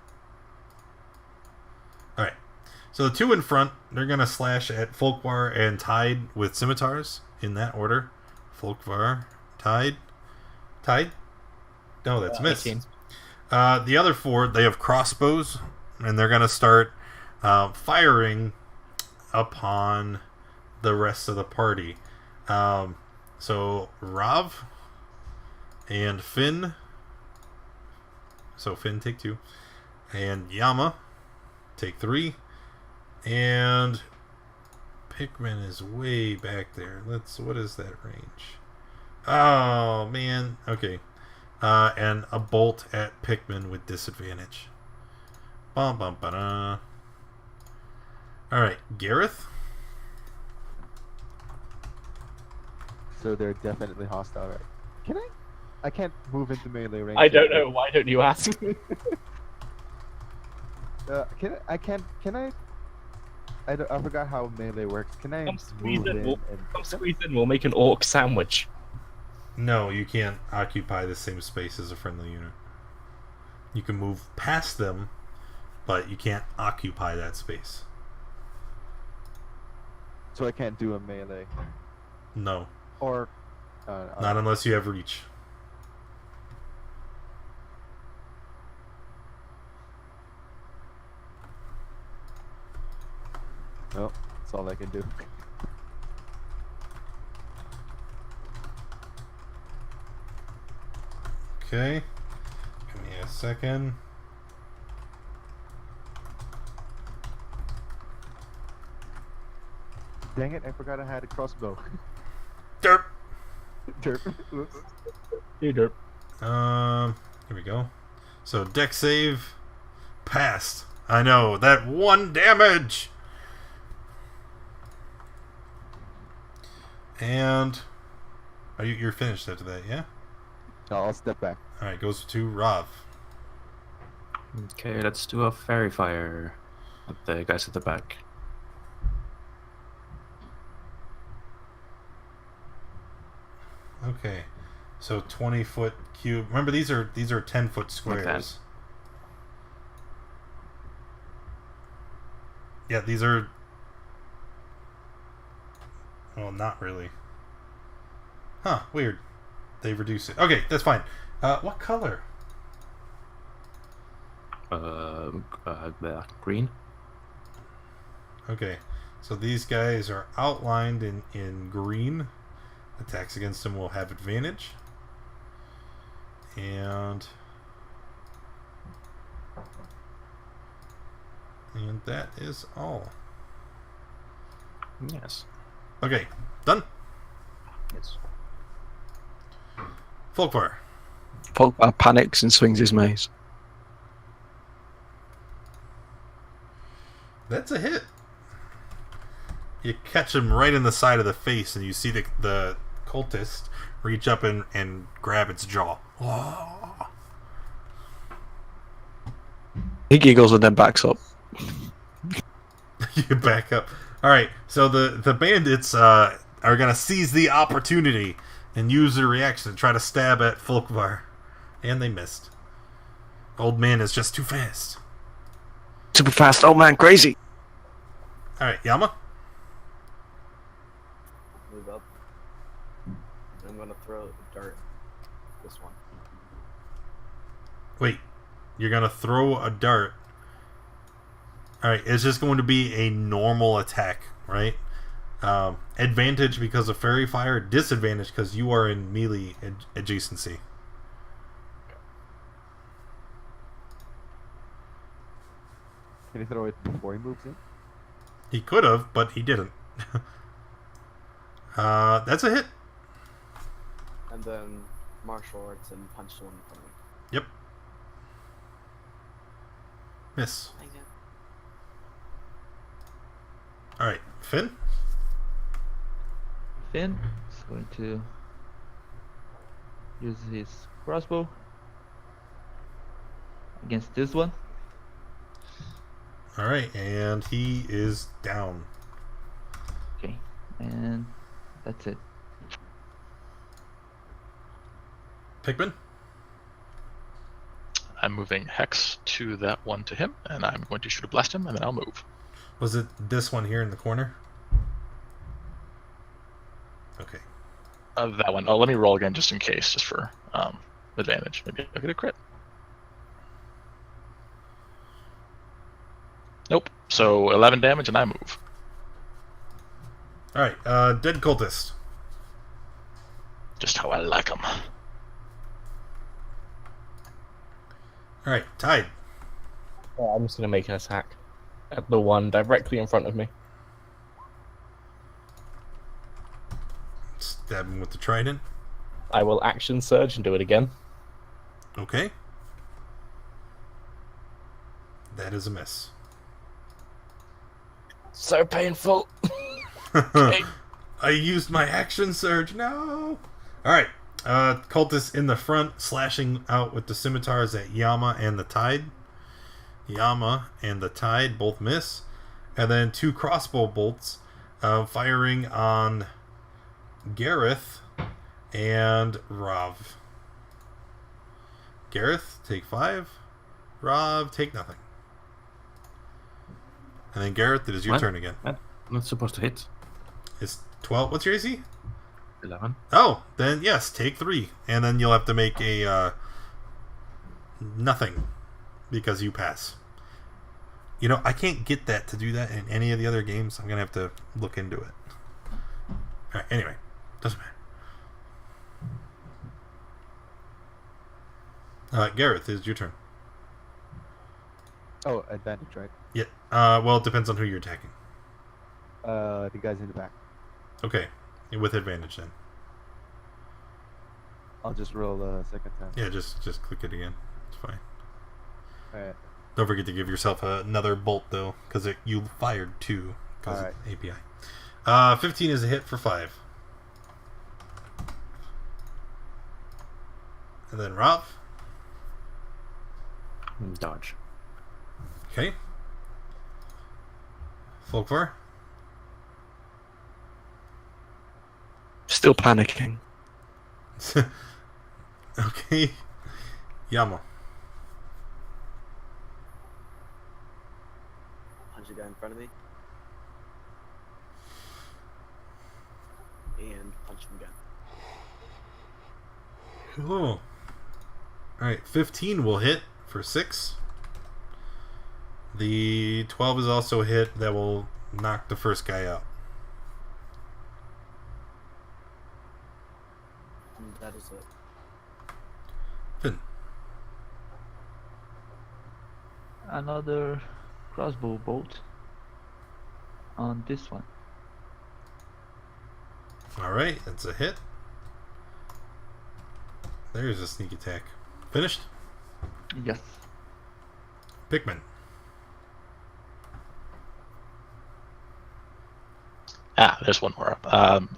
All right. So the two in front, they're gonna slash at Folkwar and Tide with scimitars in that order. Folkwar, Tide. No, that's miss. 18. The other four, they have crossbows, and they're gonna start firing upon the rest of the party. So Rav and Finn. So Finn take 2, and Yama take 3. And Pikmin is way back there. What is that range? Oh, man. Okay. And a bolt at Pikmin with disadvantage. Bum, bum, ba-da. Alright, Gareth? So they're definitely hostile, right? Can I? I can't move into melee range. I don't know. Why don't you ask? Can I? I forgot how melee works. Can I Come squeeze move in. in? We'll, and... come squeeze in. We'll make an orc sandwich. No, you can't occupy the same space as a friendly unit. You can move past them, but you can't occupy that space. So I can't do a melee, No. or Not unless you have reach. no. That's all I can do. Okay. Give me a second. Dang it! I forgot I had a crossbow. Derp. Derp. Oops. Hey, derp. Here we go. So deck save. passed. I know, that 1 damage! And... you're finished after that, yeah? I'll step back. Alright, goes to Rav. Okay, let's do a fairy fire at the guys at the back. Okay. So 20-foot cube. Remember, these are 10-foot squares. Like that. Yeah, these are... Well, not really. Huh, weird. They reduce it. Okay, that's fine. What color? Green. Okay, so these guys are outlined in green. Attacks against them will have advantage. And that is all. Yes. Okay, done? Yes. Folkvar. Pogba panics and swings his mace. That's a hit. You catch him right in the side of the face, and you see the cultist reach up and grab its jaw. He giggles and then backs up. You back up. Alright, so the bandits are going to seize the opportunity and use their reaction to try to stab at Folkvar. And they missed. Old man is just too fast. Super fast. Oh man, crazy. Alright, Yama? Move up. I'm gonna throw a dart. This one. Wait, you're going to throw a dart. Alright, it's just going to be a normal attack, right? Advantage because of fairy fire, disadvantage because you are in melee adjacency. Can he throw it before he moves in? He could have, but he didn't. That's a hit. And then martial arts and punch the one in front of me. Yep. Miss. Dang it. Alright, Finn? Finn is going to use his crossbow against this one. Alright, and he is down. Okay, and that's it. Pikmin? I'm moving Hex to that one to him, and I'm going to shoot a blast him, and then I'll move. Was it this one here in the corner? Okay. That one. Oh, let me roll again just in case, just for advantage. Maybe I'll get a crit. Nope. So 11 damage, and I move. Alright, dead cultist. Just how I like them. Alright, Tide. I'm just gonna make an attack at the one directly in front of me. Stab him with the trident. I will action surge and do it again. Okay. That is a miss. So painful. Okay. I used my action surge. No. Alright. Cultists in the front, slashing out with the scimitars at Yama and the Tide. Yama and the Tide both miss. And then 2 crossbow bolts firing on Gareth and Rav. Gareth, take 5. Rav, take nothing. And then Gareth, it is your What? turn again. I'm not supposed to hit. It's 12. What's your AC? 11. Oh, then yes, take 3. And then you'll have to make a nothing because you pass. You know, I can't get that to do that in any of the other games. I'm going to have to look into it. Alright, anyway. Doesn't matter. Gareth, it's your turn. Oh, advantage, right? Yeah. Well, it depends on who you're attacking. The guys in the back. Okay. With advantage then. I'll just roll a second time. Yeah, just click it again. It's fine. Alright. Don't forget to give yourself another bolt, though, because you fired 2 because Alright. of API. 15 is a hit for 5. And then Rob. Dodge. Okay. Folkvar. Still panicking. Okay. Yama. Punch a guy in front of me. And punch him again. Cool. Alright, 15 will hit for 6. The 12 is also a hit. That will knock the first guy out. And that is it. Finn. Another crossbow bolt on this one. Alright, that's a hit. There's a sneak attack. Finished? Yes. Pikmin. There's one more.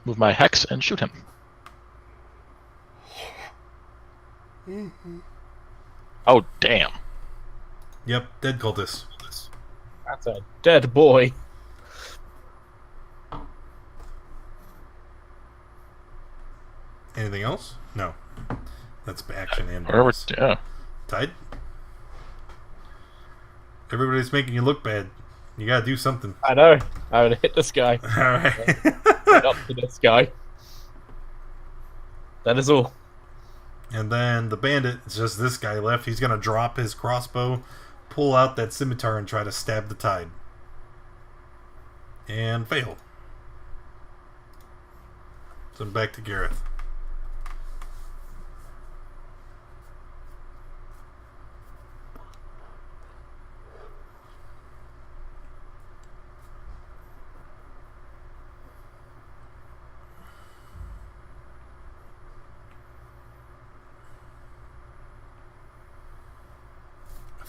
Move my hex and shoot him. Oh, damn. Yep, dead cultist. That's a dead boy. Anything else? No. That's action and Where bonus. yeah. Tide? Everybody's making you look bad. You gotta do something. I know. I'm gonna hit this guy. Alright. Hit up to this guy. That is all. And then the bandit, it's just this guy left. He's gonna drop his crossbow, pull out that scimitar, and try to stab the tide. And fail. So back to Gareth.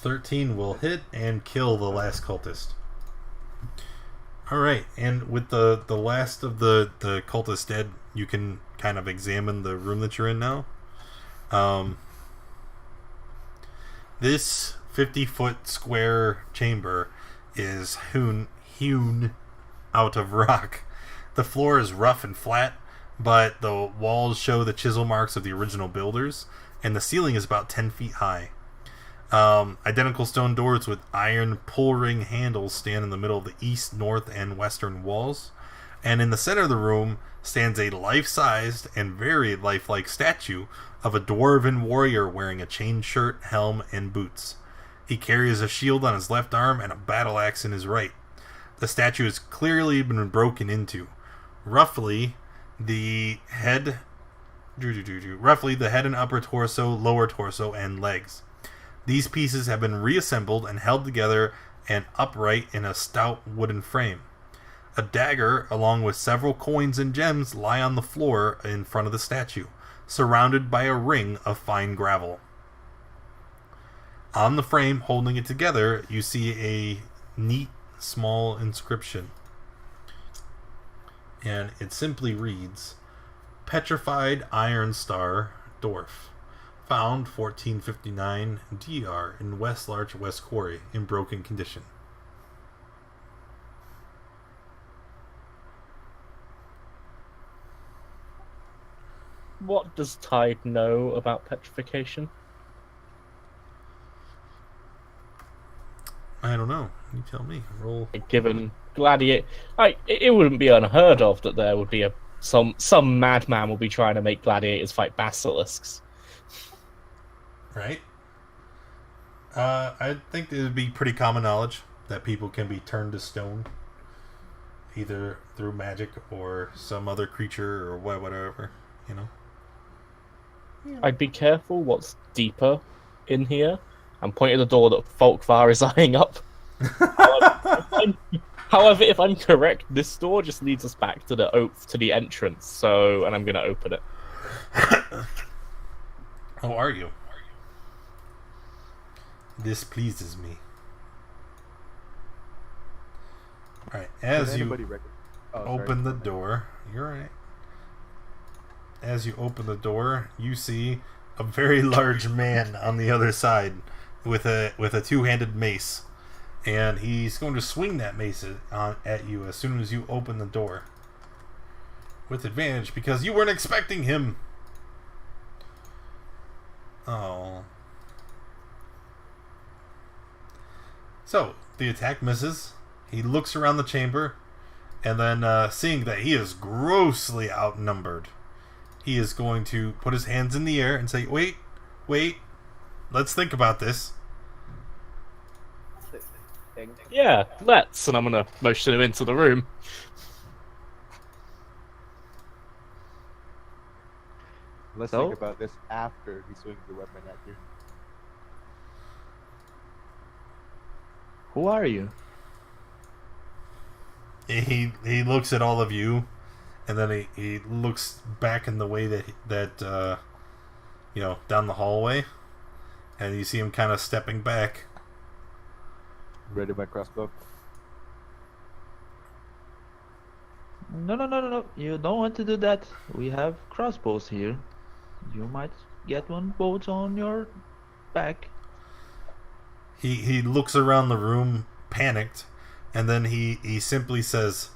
$13 will hit and kill the last cultist. Alright, and with the last of the cultists dead, you can kind of examine the room that you're in now. This 50-foot square chamber is hewn out of rock. The floor is rough and flat, but the walls show the chisel marks of the original builders, and the ceiling is about 10 feet high. Identical stone doors with iron pull ring handles stand in the middle of the east, north, and western walls. And in the center of the room stands a life-sized and very lifelike statue of a dwarven warrior wearing a chain shirt, helm, and boots. He carries a shield on his left arm and a battle axe in his right. The statue has clearly been broken into. Roughly, the head and upper torso, lower torso, and legs. These pieces have been reassembled and held together and upright in a stout wooden frame. A dagger, along with several coins and gems, lie on the floor in front of the statue, surrounded by a ring of fine gravel. On the frame, holding it together, you see a neat, small inscription. And it simply reads, Petrified Iron Star, Dwarf. Found 1459 DR in West Larch, West Quarry, in broken condition. What does Tide know about petrification? I don't know. You tell me. Roll. Given gladiator, it wouldn't be unheard of that there would be some madman will be trying to make gladiators fight basilisks. Right? I think it would be pretty common knowledge that people can be turned to stone, either through magic or some other creature or whatever, you know? I'd be careful what's deeper in here and point at the door that Folkvar is eyeing up. However, if I'm correct, this door just leads us back to the entrance. And I'm going to open it. How are you? This pleases me. All right. Did As you anybody oh, sorry. open the door, you're right. As you open the door, you see a very large man on the other side with a two-handed mace, and he's going to swing that mace at you as soon as you open the door. With advantage because you weren't expecting him. Oh. So, the attack misses. He looks around the chamber, and then seeing that he is grossly outnumbered, he is going to put his hands in the air and say, wait, let's think about this. Yeah, let's. And I'm gonna motion him into the room. Let's So? think about this after he swings the weapon at you. Who are you? He looks at all of you, and then he looks back in the way that down the hallway, and you see him kind of stepping back. Ready my crossbow? No. You don't want to do that. We have crossbows here. You might get one bolt on your back. He looks around the room, panicked, and then he simply says,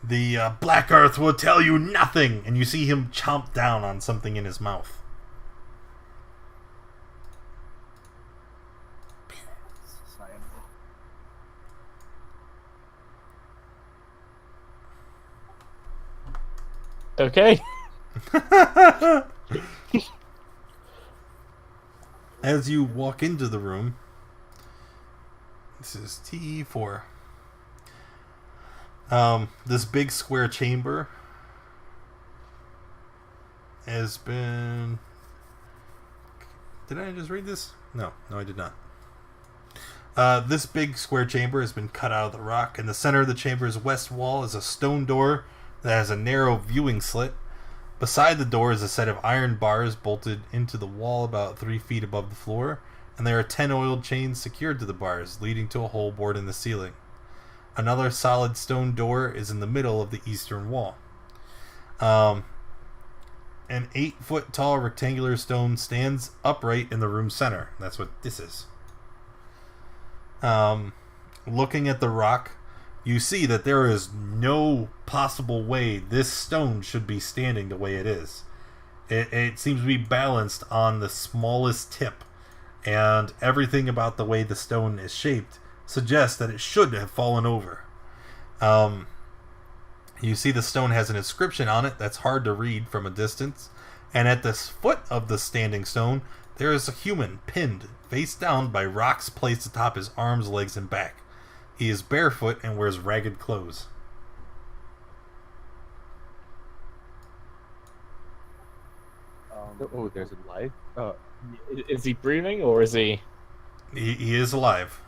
"The Black Earth will tell you nothing!" And you see him chomp down on something in his mouth. Okay. As you walk into the room, this is TE4. This big square chamber has been... Did I just read this? No, I did not. This big square chamber has been cut out of the rock. In the center of the chamber's west wall is a stone door that has a narrow viewing slit. Beside the door is a set of iron bars bolted into the wall about 3 feet above the floor, and there are 10 oiled chains secured to the bars, leading to a hole bored in the ceiling. Another solid stone door is in the middle of the eastern wall. An 8-foot tall rectangular stone stands upright in the room's center. That's what this is. Looking at the rock, you see that there is no possible way this stone should be standing the way it is. It seems to be balanced on the smallest tip, and everything about the way the stone is shaped suggests that it should have fallen over. You see the stone has an inscription on it that's hard to read from a distance, and at the foot of the standing stone, there is a human pinned face down by rocks placed atop his arms, legs, and back. He is barefoot and wears ragged clothes. Oh, there's a life? Is he breathing or is he? He is alive.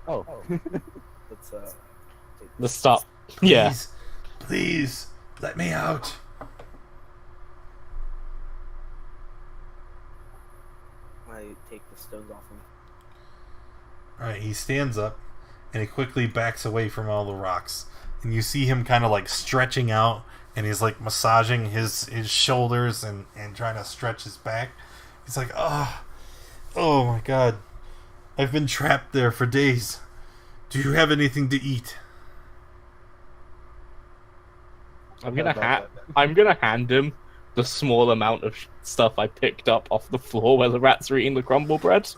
Oh. Let's stop. Yeah. Please, let me out. I take the stones off him. Alright, he stands up and he quickly backs away from all the rocks. And you see him kind of like stretching out, and he's like massaging his shoulders and trying to stretch his back. He's like, oh my god. I've been trapped there for days. Do you have anything to eat? I'm gonna hand him the small amount of stuff I picked up off the floor where the rats were eating the crumble bread.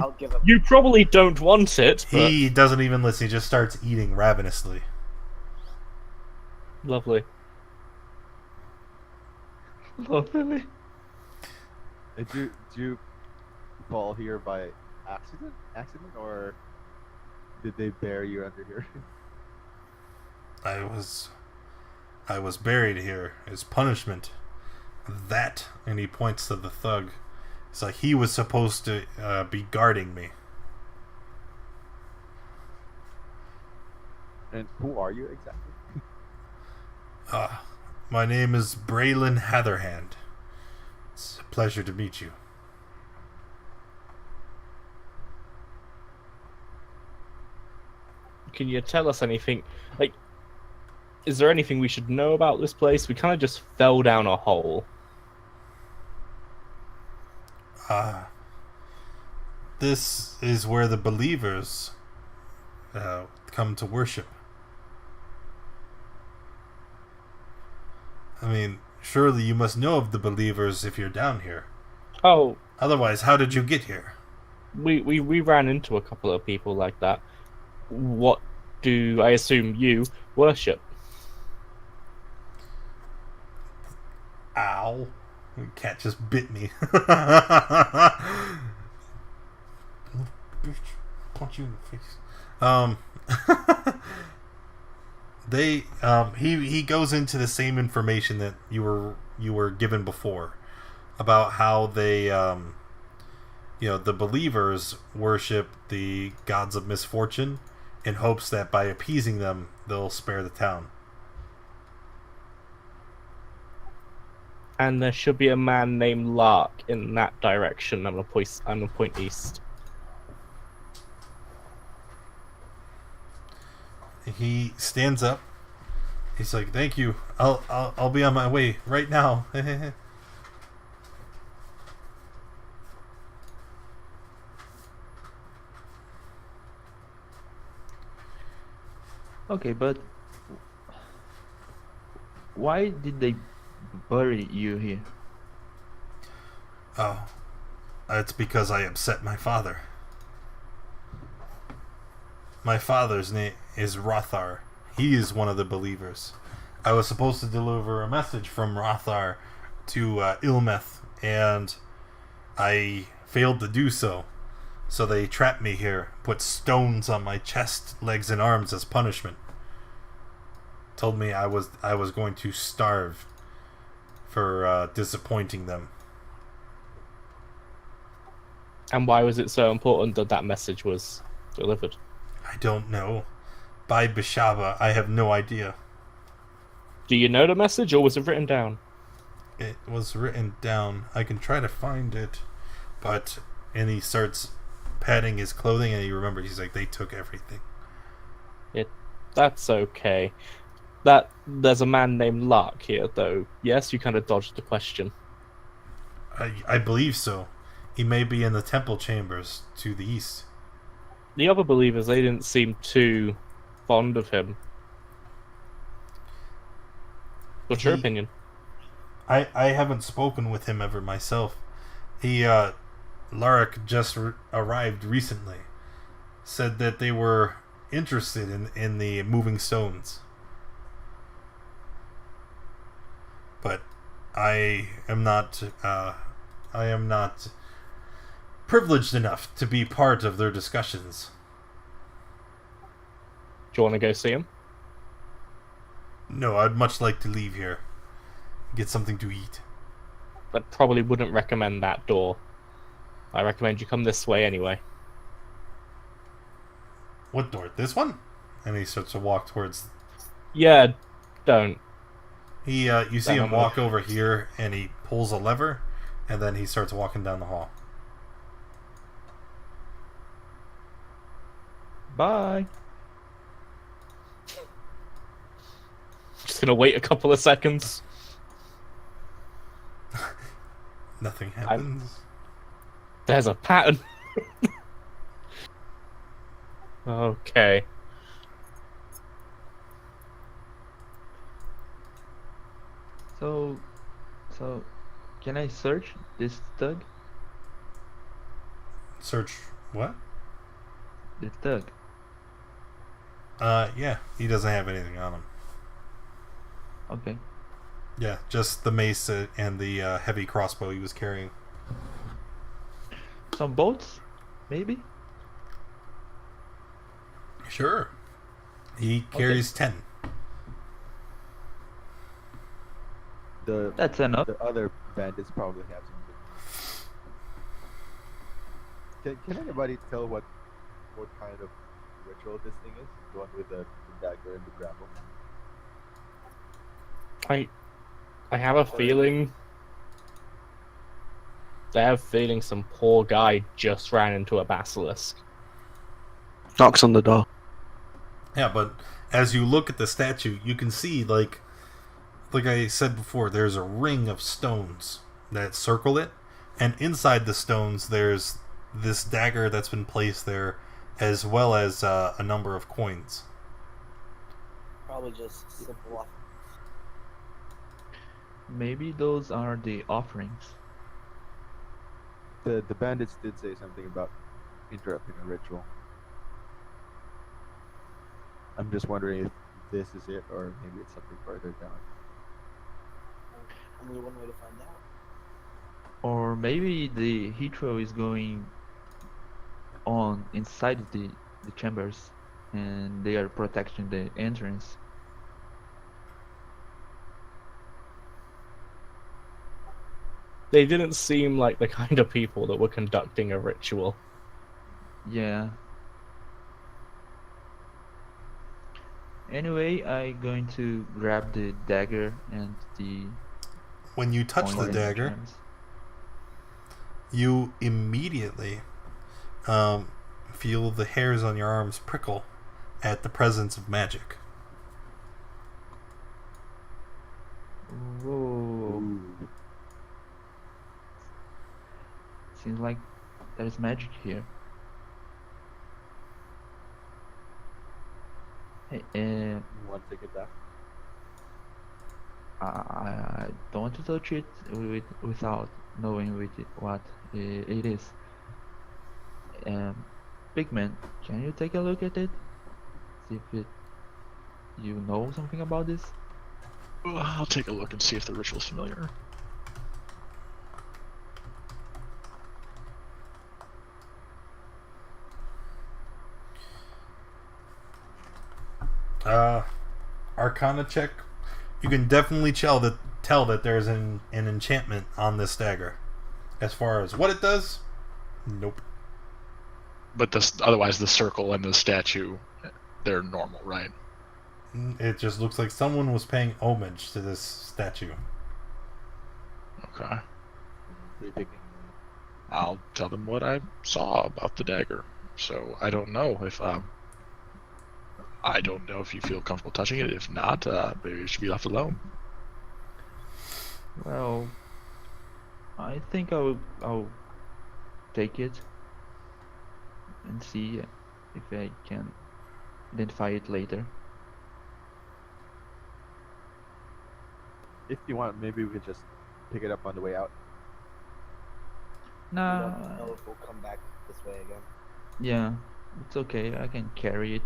I'll give him. You probably don't want it, but... He doesn't even listen. He just starts eating ravenously. Lovely. Lovely. Did you fall here by accident, or did they bury you under here? I was buried here as punishment. That, and he points to the thug. It's like he was supposed to be guarding me. And who are you exactly? My name is Braylon Hatherhand. It's a pleasure to meet you. can you tell us anything? Like, is there anything we should know about this place? We kind of just fell down a hole. This is where the believers come to worship. I mean, surely you must know of the believers if you're down here. Oh, Otherwise, how did you get here? we ran into a couple of people like that. What do I assume you worship? Ow. The cat just bit me. Bitch, punch you in the face. He goes into the same information that you were given before about how they the believers worship the gods of misfortune in hopes that by appeasing them they'll spare the town. And there should be a man named Larch in that direction. I'm gonna point east. He stands up. He's like, "Thank you. I'll be on my way right now." Okay, but why did they bury you here? Oh, it's because I upset my father. My father's name is Rothar. He is one of the believers. I was supposed to deliver a message from Rothar to Ilmeth, and I failed to do so. So they trapped me here, put stones on my chest, legs, and arms as punishment. Told me I was going to starve for disappointing them. And why was it so important that that message was delivered? I don't know. By Bishaba, I have no idea. Do you know the message, or was it written down? It was written down. I can try to find it, and he starts patting his clothing, and he remembers. He's like, "They took everything." That's okay. There's a man named Larch here, though. Yes, you kind of dodged the question. I believe so. He may be in the temple chambers to the east. The other believers, they didn't seem too fond of him. What's your opinion? I haven't spoken with him ever myself. Larch just arrived recently. Said that they were interested in the moving stones. But I am not privileged enough to be part of their discussions. Do you want to go see him? No, I'd much like to leave here. Get something to eat. I probably wouldn't recommend that door. I recommend you come this way anyway. What door? This one? And he starts to walk towards... Yeah, don't. You see him walk over here, and he pulls a lever, and then he starts walking down the hall. Bye. Just gonna wait a couple of seconds. Nothing happens. There's a pattern. Okay. So, can I search this thug? Search what? This thug. Yeah, he doesn't have anything on him. Okay. Yeah, just the mace and the heavy crossbow he was carrying. Some bolts, maybe. Sure. He carries 10. That's enough. The other bandits probably have some. Can anybody tell what kind of ritual this thing is? The one with the dagger and the grapple. I have a feeling. I have a feeling some poor guy just ran into a basilisk. Knocks on the door. Yeah, but as you look at the statue, you can see, like I said before, there's a ring of stones that circle it, and inside the stones there's this dagger that's been placed there, as well as a number of coins. Probably just simple off. Maybe those are the offerings. The bandits did say something about interrupting a ritual. I'm just wondering if this is it, or maybe it's something further down. Only one way to find out. Or maybe the Hetero is going on inside the chambers, and they are protecting the entrance. They didn't seem like the kind of people that were conducting a ritual. Yeah. Anyway, I'm going to grab the dagger and the When you touch the coin and dagger, gems. you immediately feel the hairs on your arms prickle at the presence of magic. Whoa. Seems like there's magic here. Hey, You want to take it back? I don't want to touch it without knowing what it is. Big man, can you take a look at it? See if you know something about this? I'll take a look and see if the ritual's familiar. Arcana check. You can definitely tell that there's an enchantment on this dagger. As far as what it does, nope. But otherwise, the circle and the statue, they're normal, right? It just looks like someone was paying homage to this statue. Okay. What are you thinking? I'll tell them what I saw about the dagger. So I don't know if you feel comfortable touching it. If not, maybe it should be left alone. Well, I think I'll take it and see if I can identify it later. If you want, maybe we could just pick it up on the way out. We Nah, don't know if we'll come back this way again. yeah, it's okay. I can carry it.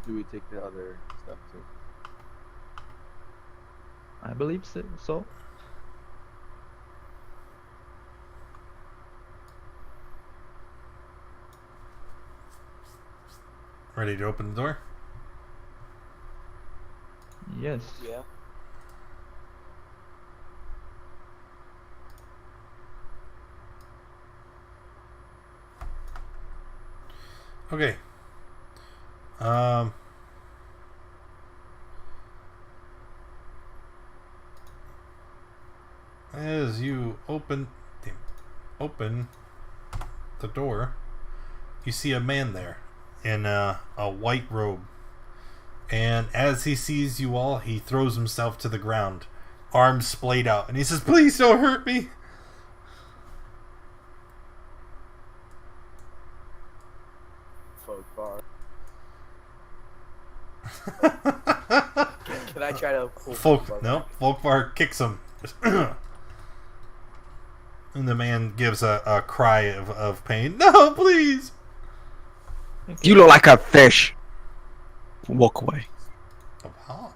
Do we take the other stuff too? I believe so. Ready to open the door? Yes. Yeah. Okay. As you open the door, you see a man there in a white robe. And as he sees you all, he throws himself to the ground, arms splayed out, and he says, "Please don't hurt me." Folk bar. Can I try to pull Folkvar kicks him. And the man gives a cry of pain. "No, please." You look like a fish. Walk away. Oh,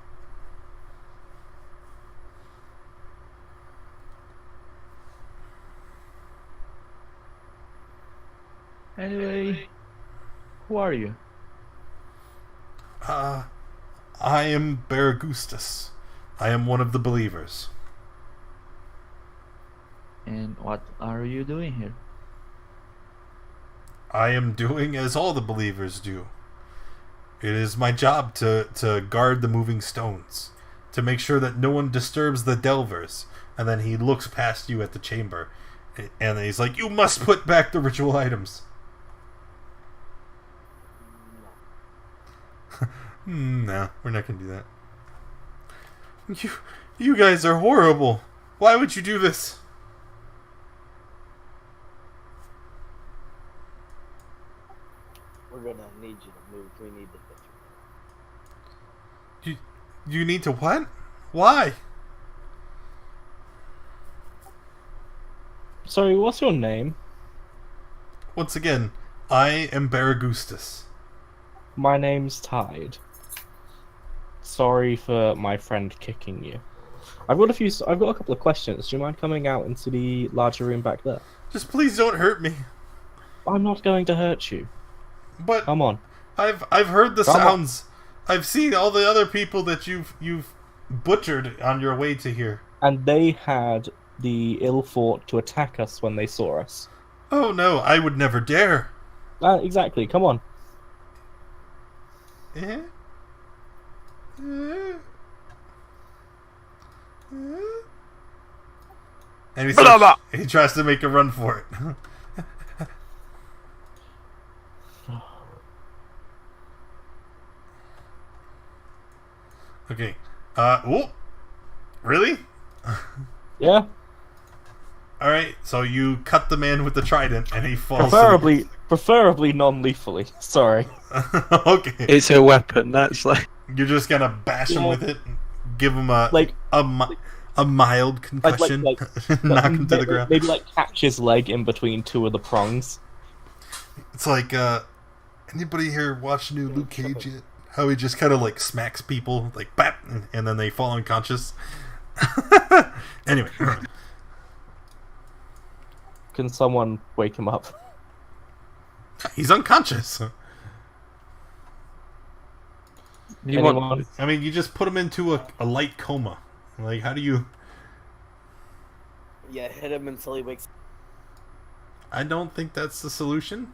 Anyway, who are you? I am Baragustus. I am one of the believers. And what are you doing here? I am doing as all the believers do. It is my job to guard the moving stones, to make sure that no one disturbs the delvers. And then he looks past you at the chamber, and he's like, "You must put back the ritual items." No, we're not gonna do that. You guys are horrible. Why would you do this? We're gonna need you to move. We need to get You need to what? Why? Sorry, what's your name? Once again, I am Baragustus. My name's Tide. Sorry for my friend kicking you. I've got a couple of questions. Do you mind coming out into the larger room back there? Just please don't hurt me. I'm not going to hurt you. But Come on. I've heard the Come on. sounds. I've seen all the other people that you've butchered on your way to here. And they had the ill thought to attack us when they saw us. Oh no, I would never dare. Exactly. Come on. Eh? Eh? Eh? And he tries to make a run for it. Okay. Oh, really? Yeah. All right. So you cut the man with the trident, and he falls. Preferably non-lethally. Sorry. Okay. It's a weapon. That's like You're just gonna bash him with it, give him a mild concussion, knock him to the ground. Maybe catch his leg in between two of the prongs. It's like anybody here watch new Luke Cage yet? How he just kind of smacks people bap, and then they fall unconscious. Anyway, Can someone wake him up? he's unconscious. Anyone? I mean, you just put him into a light coma. How do you? Yeah, hit him until he wakes. I don't think that's the solution.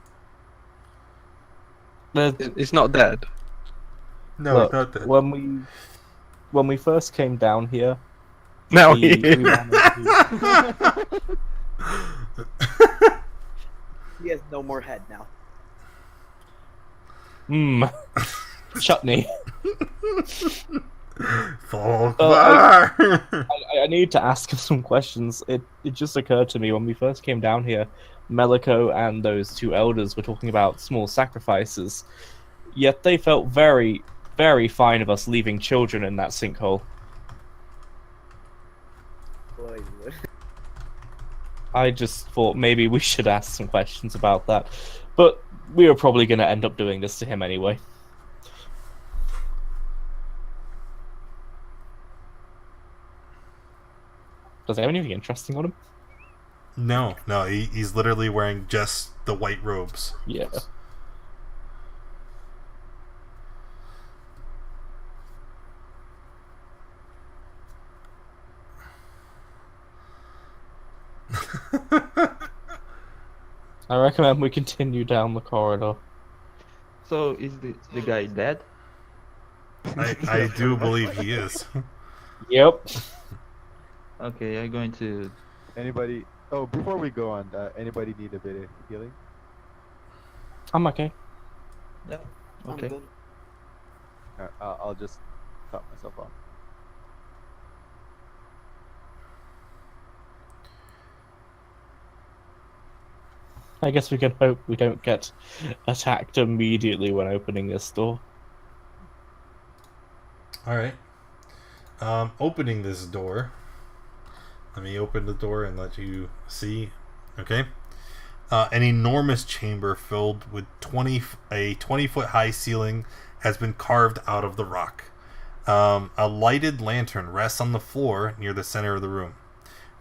it's not dead. No, Look, not that. when we first came down here, No, we managed to- He has no more head now. Chutney. I need to ask him some questions. It just occurred to me when we first came down here, Meliko and those two elders were talking about small sacrifices, yet they felt very, very fine of us leaving children in that sinkhole. Boy, you would. I just thought maybe we should ask some questions about that, but we were probably going to end up doing this to him anyway. Does he have anything interesting on him? No, he's literally wearing just the white robes. Yeah. I recommend we continue down the corridor. So is the guy dead? I do believe he is. Yep. Okay, I'm going to. Anybody? Oh, before we go on, anybody need a bit of healing? I'm okay. I'm Okay. good. I'll just top myself off. I guess we can hope we don't get attacked immediately when opening this door. Alright. Opening this door. Let me open the door and let you see. Okay. An enormous chamber filled with a 20-foot high ceiling has been carved out of the rock. A lighted lantern rests on the floor near the center of the room.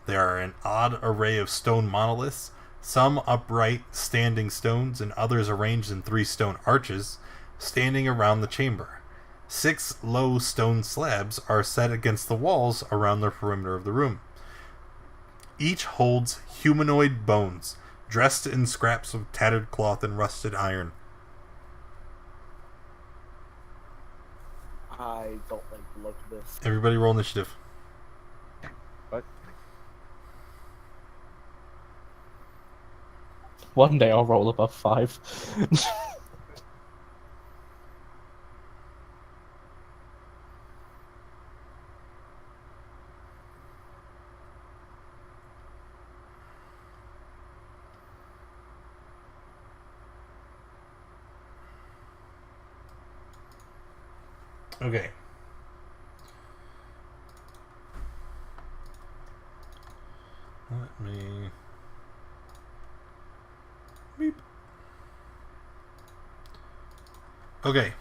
There are an odd array of stone monoliths, some upright standing stones and others arranged in 3 stone arches, standing around the chamber. 6 low stone slabs are set against the walls around the perimeter of the room. Each holds humanoid bones, dressed in scraps of tattered cloth and rusted iron. I don't like the look of this. Everybody roll initiative. What? One day I'll roll above 5. Okay. Let me... Beep. Okay.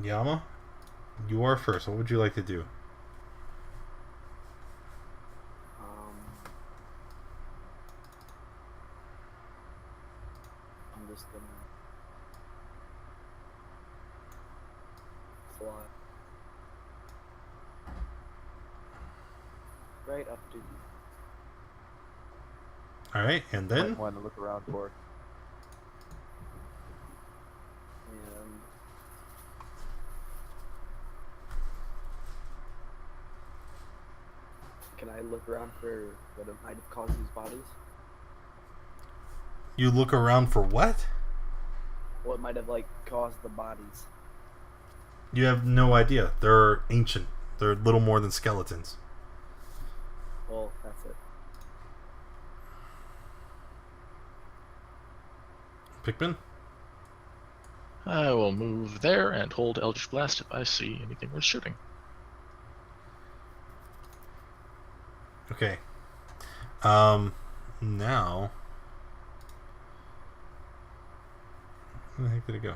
Yama, you are first. What would you like to do? I'm just gonna fly right up to you. Alright, and then? Might want to look around for. And can I look around for what it might have caused these bodies? You look around for what? What might have like caused the bodies? You have no idea. They're ancient. They're little more than skeletons. Well, that's it. Pikmin? I will move there and hold Eldritch Blast if I see anything worth shooting. Okay. Now... Where the heck did it go?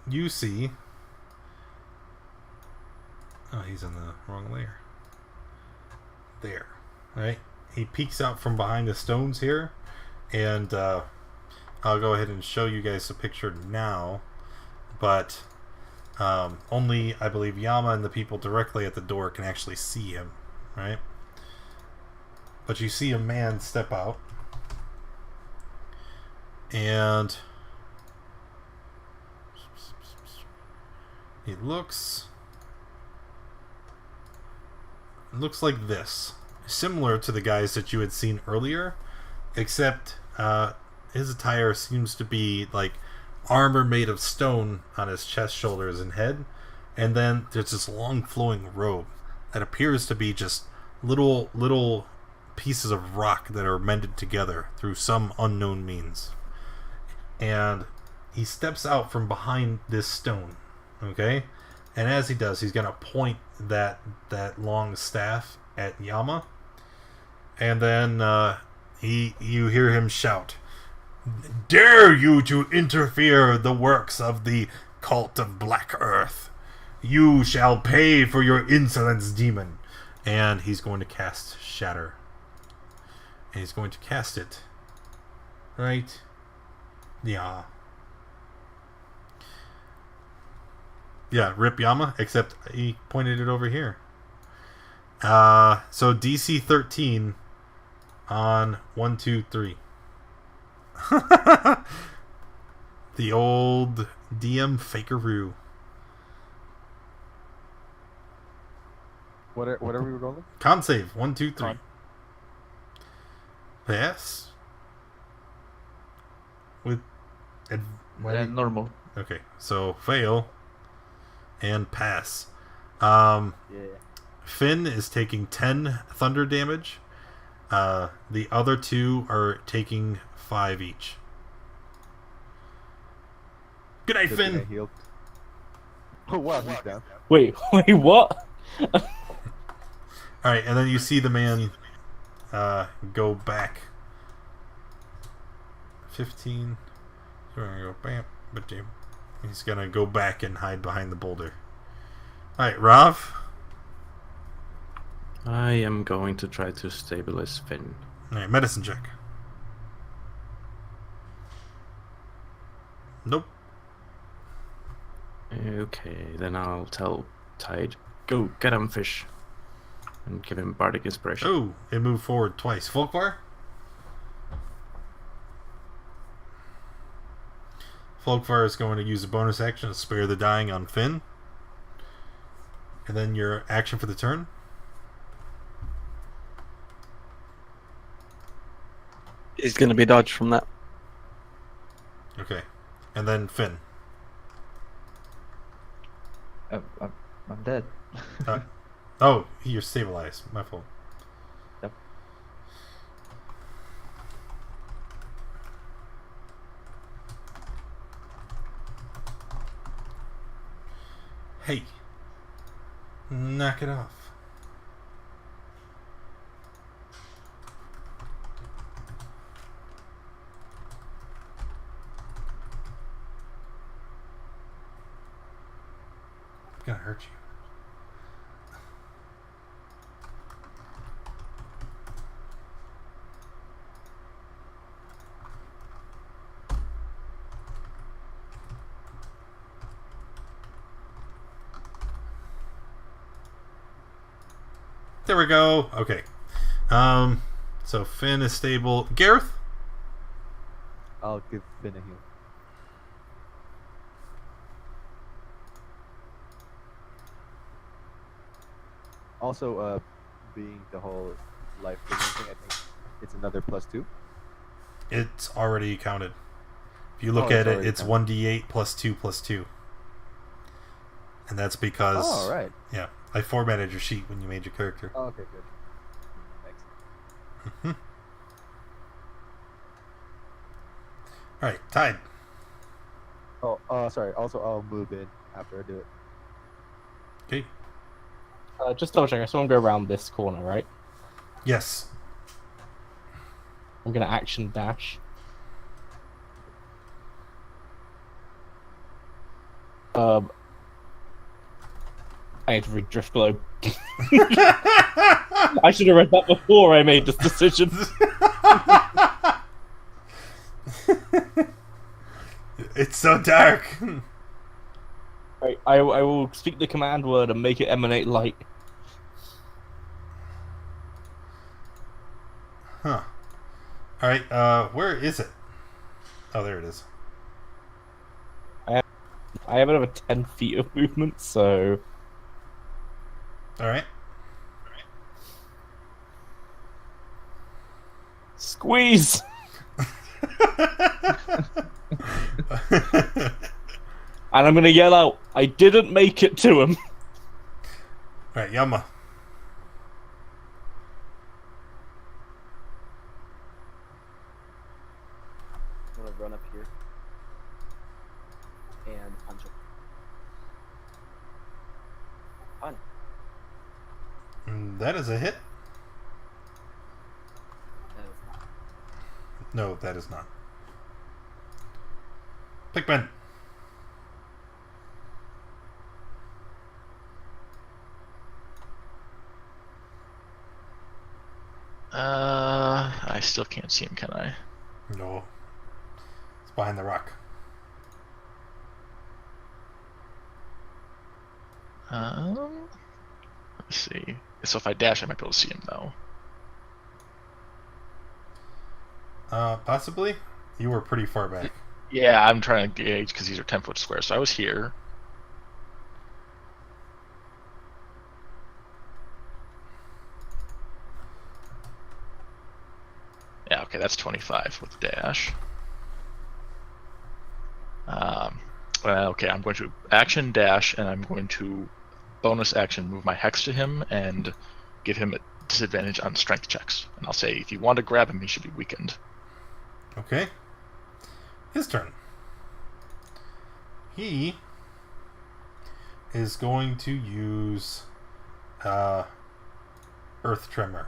You see... Oh, he's on the wrong layer. There. Right? He peeks out from behind the stones here. And, I'll go ahead and show you guys the picture now. But... only, I believe, Yama and the people directly at the door can actually see him, right? But you see a man step out, and he looks like this, similar to the guys that you had seen earlier, except his attire seems to be like armor made of stone on his chest, shoulders, and head, and then there's this long flowing robe that appears to be just little pieces of rock that are mended together through some unknown means. And he steps out from behind this stone, okay? And as he does, he's gonna point that long staff at Yama, and then you hear him shout, "Dare you to interfere the works of the cult of Black Earth? You shall pay for your insolence, demon." And he's going to cast Shatter. And he's going to cast it right. Yeah. Yeah, rip Yama, except he pointed it over here. So DC 13 on 1, 2, 3. The old DM fakeroo. What are we rolling? Con save 1, 2, 3. Pass. With Normal. okay, so fail and pass. Yeah. Finn is taking 10 thunder damage. The other two are taking 5 each. Good night, Good thing I Finn. healed. Oh wow, he's down. Wait, what? Alright, and then you see the man go back 15. So we're gonna go bam, but he's gonna go back and hide behind the boulder. Alright, Rav. I am going to try to stabilize Finn. Alright, medicine check. Nope. Okay, then I'll tell Tide, go get him, fish. And give him bardic inspiration. Oh, it moved forward twice. Folkvar? Folkvar is going to use a bonus action to spare the dying on Finn. And then your action for the turn. He's going to be dodged from that. Okay. And then Finn. I'm dead. Oh, you're stabilized. My fault. Yep. Hey. Knock it off. It's gonna hurt you. There we go. Okay. So Finn is stable. Gareth? I'll give Finn a heal. Also, being the whole life thing, I think it's another +2. It's already counted. If you look Oh, at it's it, already it's counted. 1d8 plus 2 plus 2. And that's because... Oh, all right. Yeah, I formatted your sheet when you made your character. Oh, okay, good. Thanks. Mhm. Alright, tied. Oh, sorry. Also, I'll move in after I do it. Okay. Just double check. I saw him go around this corner, right? Yes. I'm gonna action dash. I need to read Drift Globe. I should have read that before I made this decision. It's so dark. Right, I will speak the command word and make it emanate light. Huh. Alright, where is it? Oh, there it is. I have over 10 feet of movement, so... Alright. Squeeze! And I'm gonna yell out, I didn't make it to him. Alright, Yama. I'm gonna run up here and punch him. Fine. That is a hit? That is not. No, that is not. Pickman. I still can't see him, can I? No. It's behind the rock. Let's see. So if I dash, I might be able to see him, though. Possibly? You were pretty far back. Yeah, I'm trying to gauge because these are 10-foot squares. So I was here. Yeah, okay, that's 25 with dash. Okay, I'm going to action dash, and I'm going to bonus action move my hex to him and give him a disadvantage on strength checks. And I'll say if you want to grab him, he should be weakened. Okay. His turn. He is going to use Earth Tremor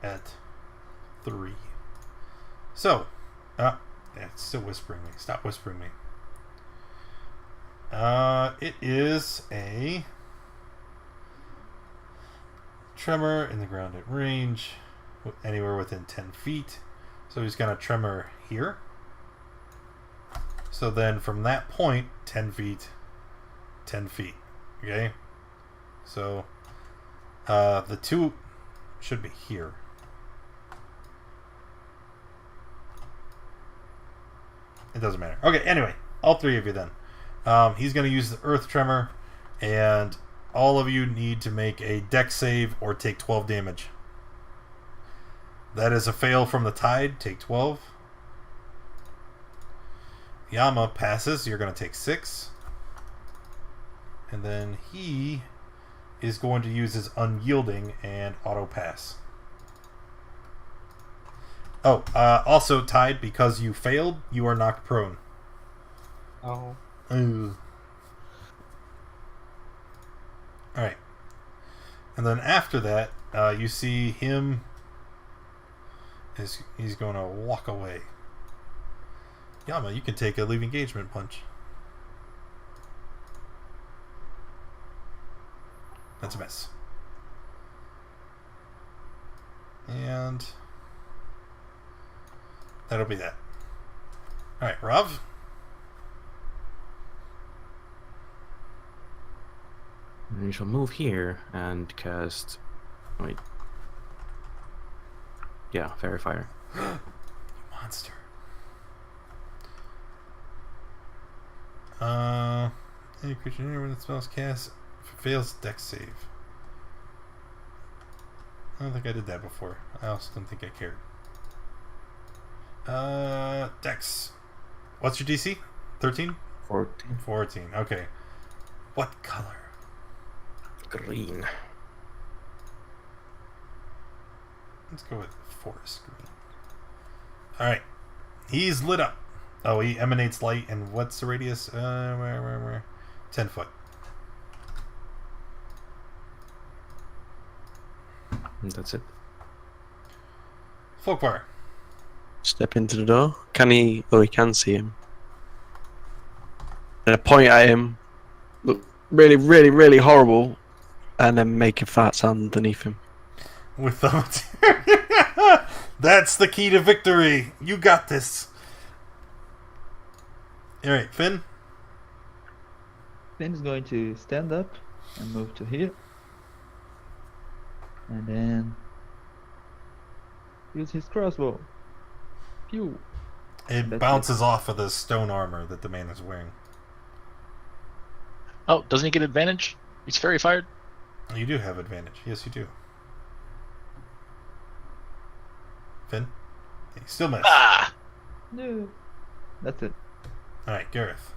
at 3. So, it's still whispering me. Stop whispering me. It is a tremor in the ground at range, anywhere within 10 feet. So he's going to tremor here. So then from that point, 10 feet, 10 feet. Okay? So the two should be here. It doesn't matter. Okay, anyway, all three of you then. He's going to use the Earth Tremor, and all of you need to make a dex save or take 12 damage. That is a fail from the Tide. Take 12. Yama passes. You're going to take 6. And then he is going to use his unyielding and auto pass. Oh, also Tide, because you failed, you are knocked prone. Oh. Ooh. Alright. And then after that, you see him. He's going to walk away. Yama, you can take a leave engagement punch. That's a miss. And that'll be that. Alright, Rav. We shall move here and cast. Wait. Yeah, Fairy Fire. You monster. Any creature near when the spell's cast fails dex save. I don't think I did that before. I also don't think I cared. Dex. What's your DC? 13? 14. 14. Okay. What color? Green. Let's go with forest green. Alright. He's lit up. Oh, he emanates light, and what's the radius? Where? 10 foot. And that's it. Folkvar. Step into the door. Can he? Oh, he can see him. And I point at him. Look really, really, really horrible. And then make a fat sound underneath him. With the That's the key to victory. You got this. Alright, Finn. Finn's going to stand up and move to here. And then use his crossbow. Pew. It That's bounces off of the stone armor that the man is wearing. Oh, doesn't he get advantage? He's fairy fired. You do have advantage. Yes, you do. Finn? You still miss. Ah! No. That's it. Alright, Gareth.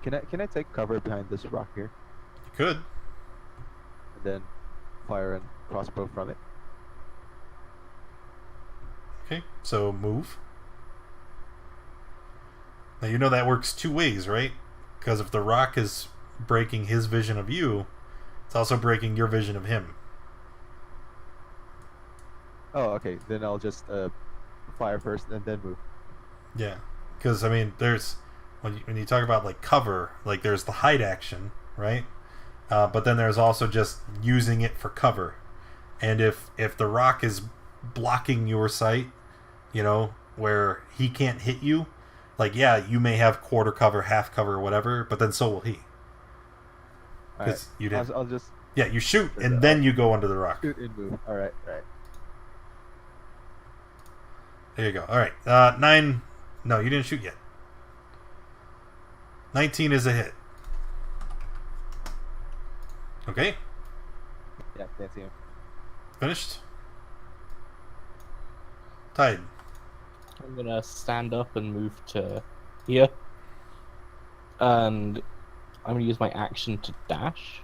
Can I take cover behind this rock here You could. and then fire and crossbow from it? Okay, so move. Now you know that works two ways, right? Because if the rock is breaking his vision of you, it's also breaking your vision of him. Oh, okay. Then I'll just fire first and then move. Yeah, because I mean, there's when you talk about like cover, like there's the hide action, right? But then there's also just using it for cover. And if the rock is blocking your sight, you know, where he can't hit you, like yeah, you may have quarter cover, half cover, whatever, but then so will he. Alright. Because you didn't. I'll just Yeah, you shoot and then you go under the rock. shoot and move. Alright. There you go. All right, 9. No, you didn't shoot yet. 19 is a hit. Okay, Yeah, can't see him. finished. Tide. I'm gonna stand up and move to here. And I'm gonna use my action to dash.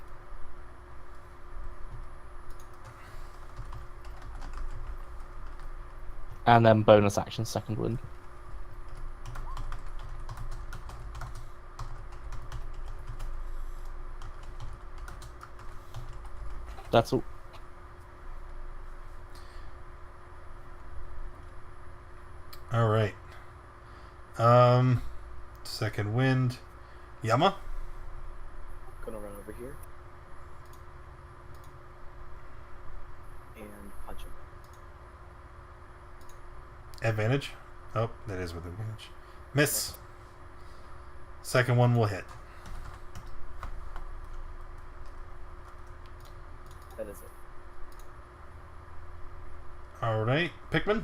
And then bonus action, second wind. That's all. All right. Second wind. Yama. Gonna run over here and punch him. Advantage. Oh, that is with advantage. Miss. Second one will hit. That is it. All right, Pikmin.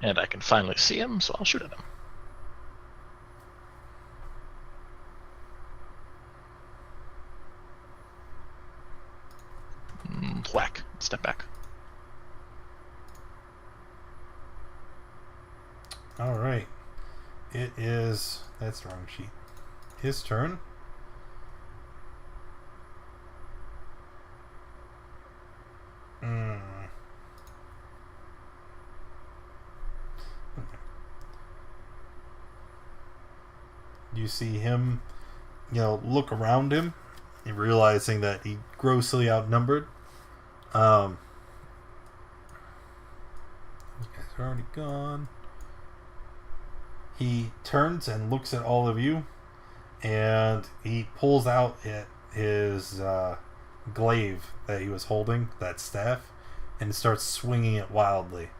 And I can finally see him, so I'll shoot at him. Whack. Step back. All right. It is... That's the wrong sheet. His turn. Okay. You see him, look around him, and realizing that he's grossly outnumbered. These guys are already gone. He turns and looks at all of you, and he pulls out his glaive that he was holding, that staff, and starts swinging it wildly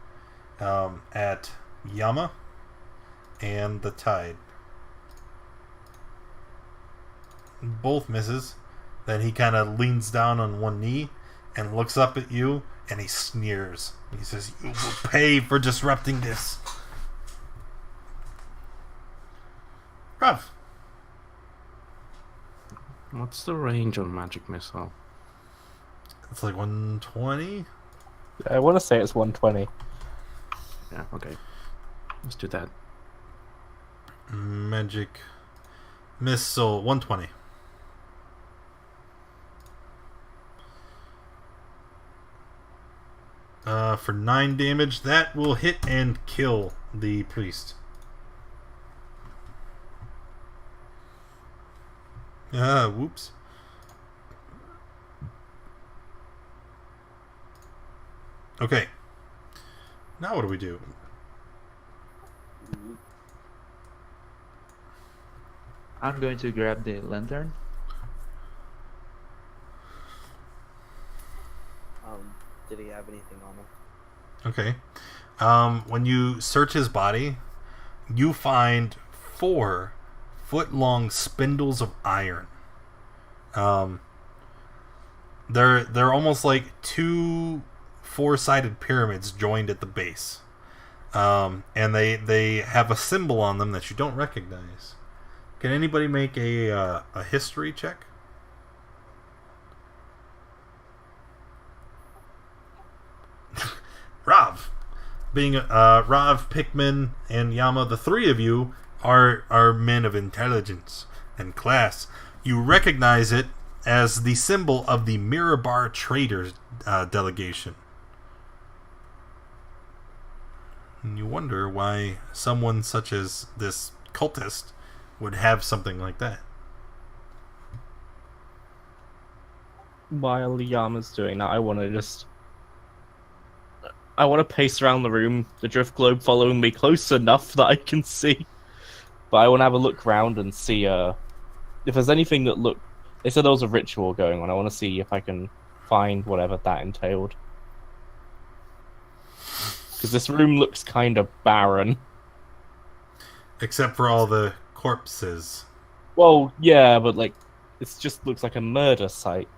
at Yama and the Tide. Both misses. Then he kind of leans down on one knee and looks up at you, and he sneers. He says, "You will pay for disrupting this." Rav. What's the range on magic missile? It's like 120. I want to say it's 120. Yeah, okay. Let's do that. Magic missile 120. For 9 damage, that will hit and kill the priest. Whoops. Okay. Now what do we do? I'm going to grab the lantern. Did he have anything on him? Okay. When you search his body, you find 4 foot-long spindles of iron. They're almost like 2 4-sided pyramids joined at the base, and they have a symbol on them that you don't recognize. Can anybody make a history check? Rav, being Rav, Pikmin, and Yama, the 3 of you are men of intelligence and class. You recognize it as the symbol of the Mirabar Traders delegation. And you wonder why someone such as this cultist would have something like that. While Yama's doing that, I want to pace around the room, the drift globe following me close enough that I can see. But I want to have a look around and see if there's anything that look. They said there was a ritual going on. I want to see if I can find whatever that entailed. Because this room looks kind of barren. Except for all the corpses. Well, yeah, but it just looks like a murder site.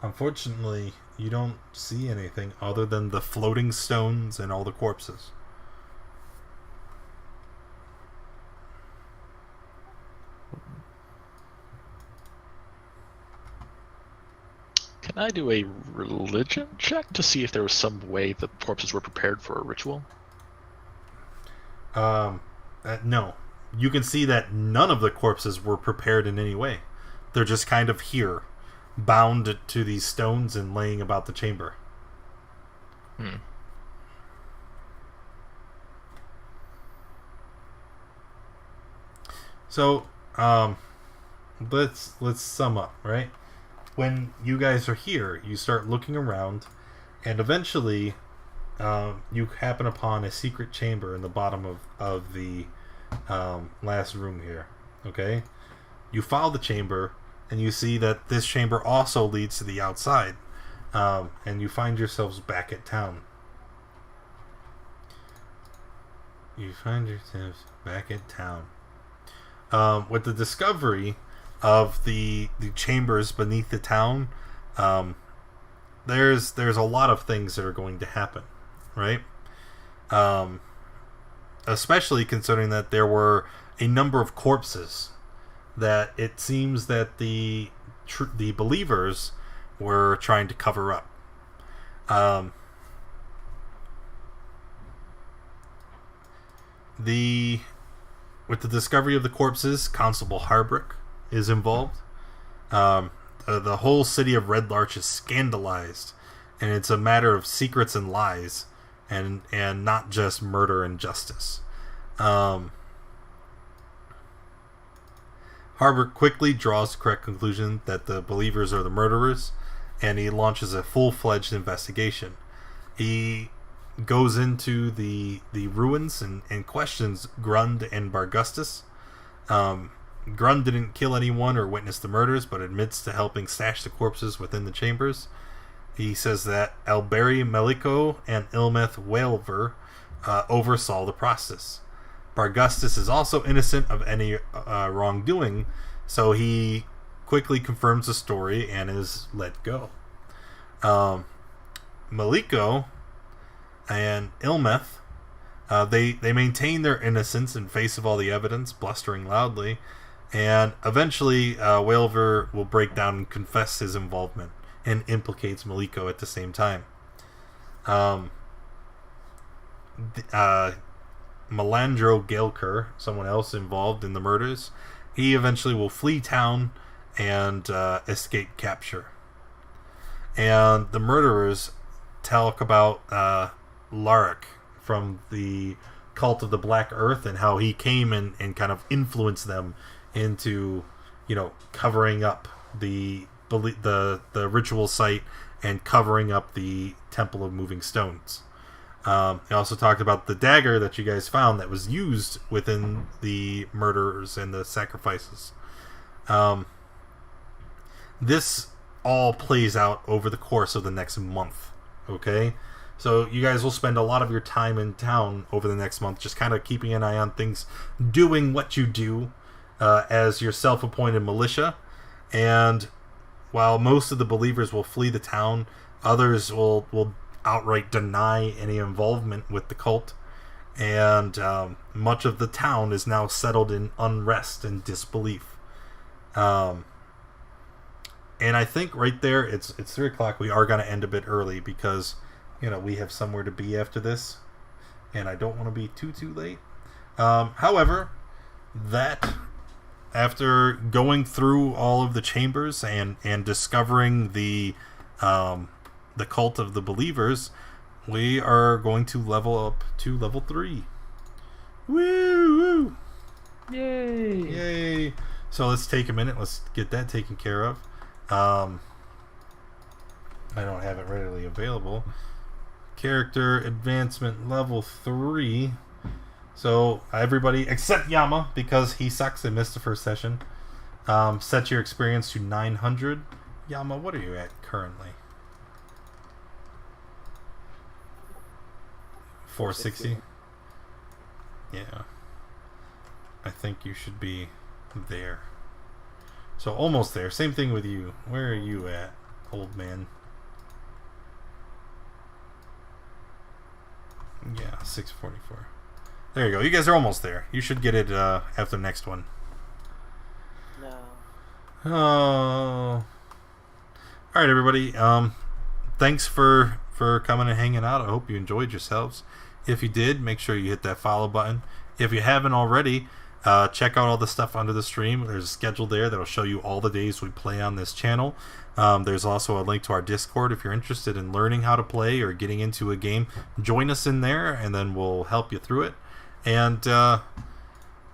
Unfortunately, you don't see anything other than the floating stones and all the corpses. Can I do a religion check to see if there was some way the corpses were prepared for a ritual? No. You can see that none of the corpses were prepared in any way. They're just kind of here, bound to these stones and laying about the chamber. So, let's sum up, right? When you guys are here, you start looking around, and eventually, you happen upon a secret chamber in the bottom of the last room here. Okay, you follow the chamber, and you see that this chamber also leads to the outside, and you find yourselves back at town. You find yourselves back at town. With the discovery of the chambers beneath the town, there's a lot of things that are going to happen, right? Especially considering that there were a number of corpses that it seems that the believers were trying to cover up. With the discovery of the corpses, Constable Harbrick is involved. The whole city of Red Larch is scandalized, and it's a matter of secrets and lies, and not just murder and justice. Harbrick quickly draws the correct conclusion that the believers are the murderers, and he launches a full-fledged investigation. He goes into the ruins and questions Grund and Bargustus. Grund didn't kill anyone or witness the murders, but admits to helping stash the corpses within the chambers. He says that Alberi Meliko and Ilmeth Whalver oversaw the process. Bargustus is also innocent of any wrongdoing, so he quickly confirms the story and is let go. Meliko and Ilmeth, they maintain their innocence in face of all the evidence, blustering loudly, and eventually Whalver will break down and confess his involvement and implicates Meliko at the same time. Melandro Gaelker, someone else involved in the murders, he eventually will flee town and escape capture. And the murderers talk about Larch from the Cult of the Black Earth and how he came and kind of influenced them into, covering up the ritual site and covering up the Temple of Moving Stones. They also talked about the dagger that you guys found that was used within the murders and the sacrifices. This all plays out over the course of the next month, okay? So you guys will spend a lot of your time in town over the next month just kind of keeping an eye on things, doing what you do as your self-appointed militia. And while most of the believers will flee the town, others will outright deny any involvement with the cult, and much of the town is now settled in unrest and disbelief. And I think right there, it's 3 o'clock. We are going to end a bit early because we have somewhere to be after this, and I don't want to be too late. However, that after going through all of the chambers and discovering the cult of the believers, we are going to level up to level 3. Woo! Yay! So let's take a minute. Let's get that taken care of. I don't have it readily available. Character advancement level 3. So everybody except Yama, because he sucks and missed the first session, set your experience to 900. Yama, what are you at currently? 460? Yeah. I think you should be there. So almost there. Same thing with you. Where are you at, old man? Yeah, 644. There you go. You guys are almost there. You should get it after the next one. No. Oh. Alright, everybody. Thanks for coming and hanging out. I hope you enjoyed yourselves. If you did, make sure you hit that follow button. If you haven't already, check out all the stuff under the stream. There's a schedule there that'll show you all the days we play on this channel. There's also a link to our Discord if you're interested in learning how to play or getting into a game. Join us in there, and then we'll help you through it. And,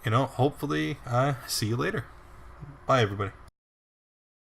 hopefully, see you later. Bye, everybody.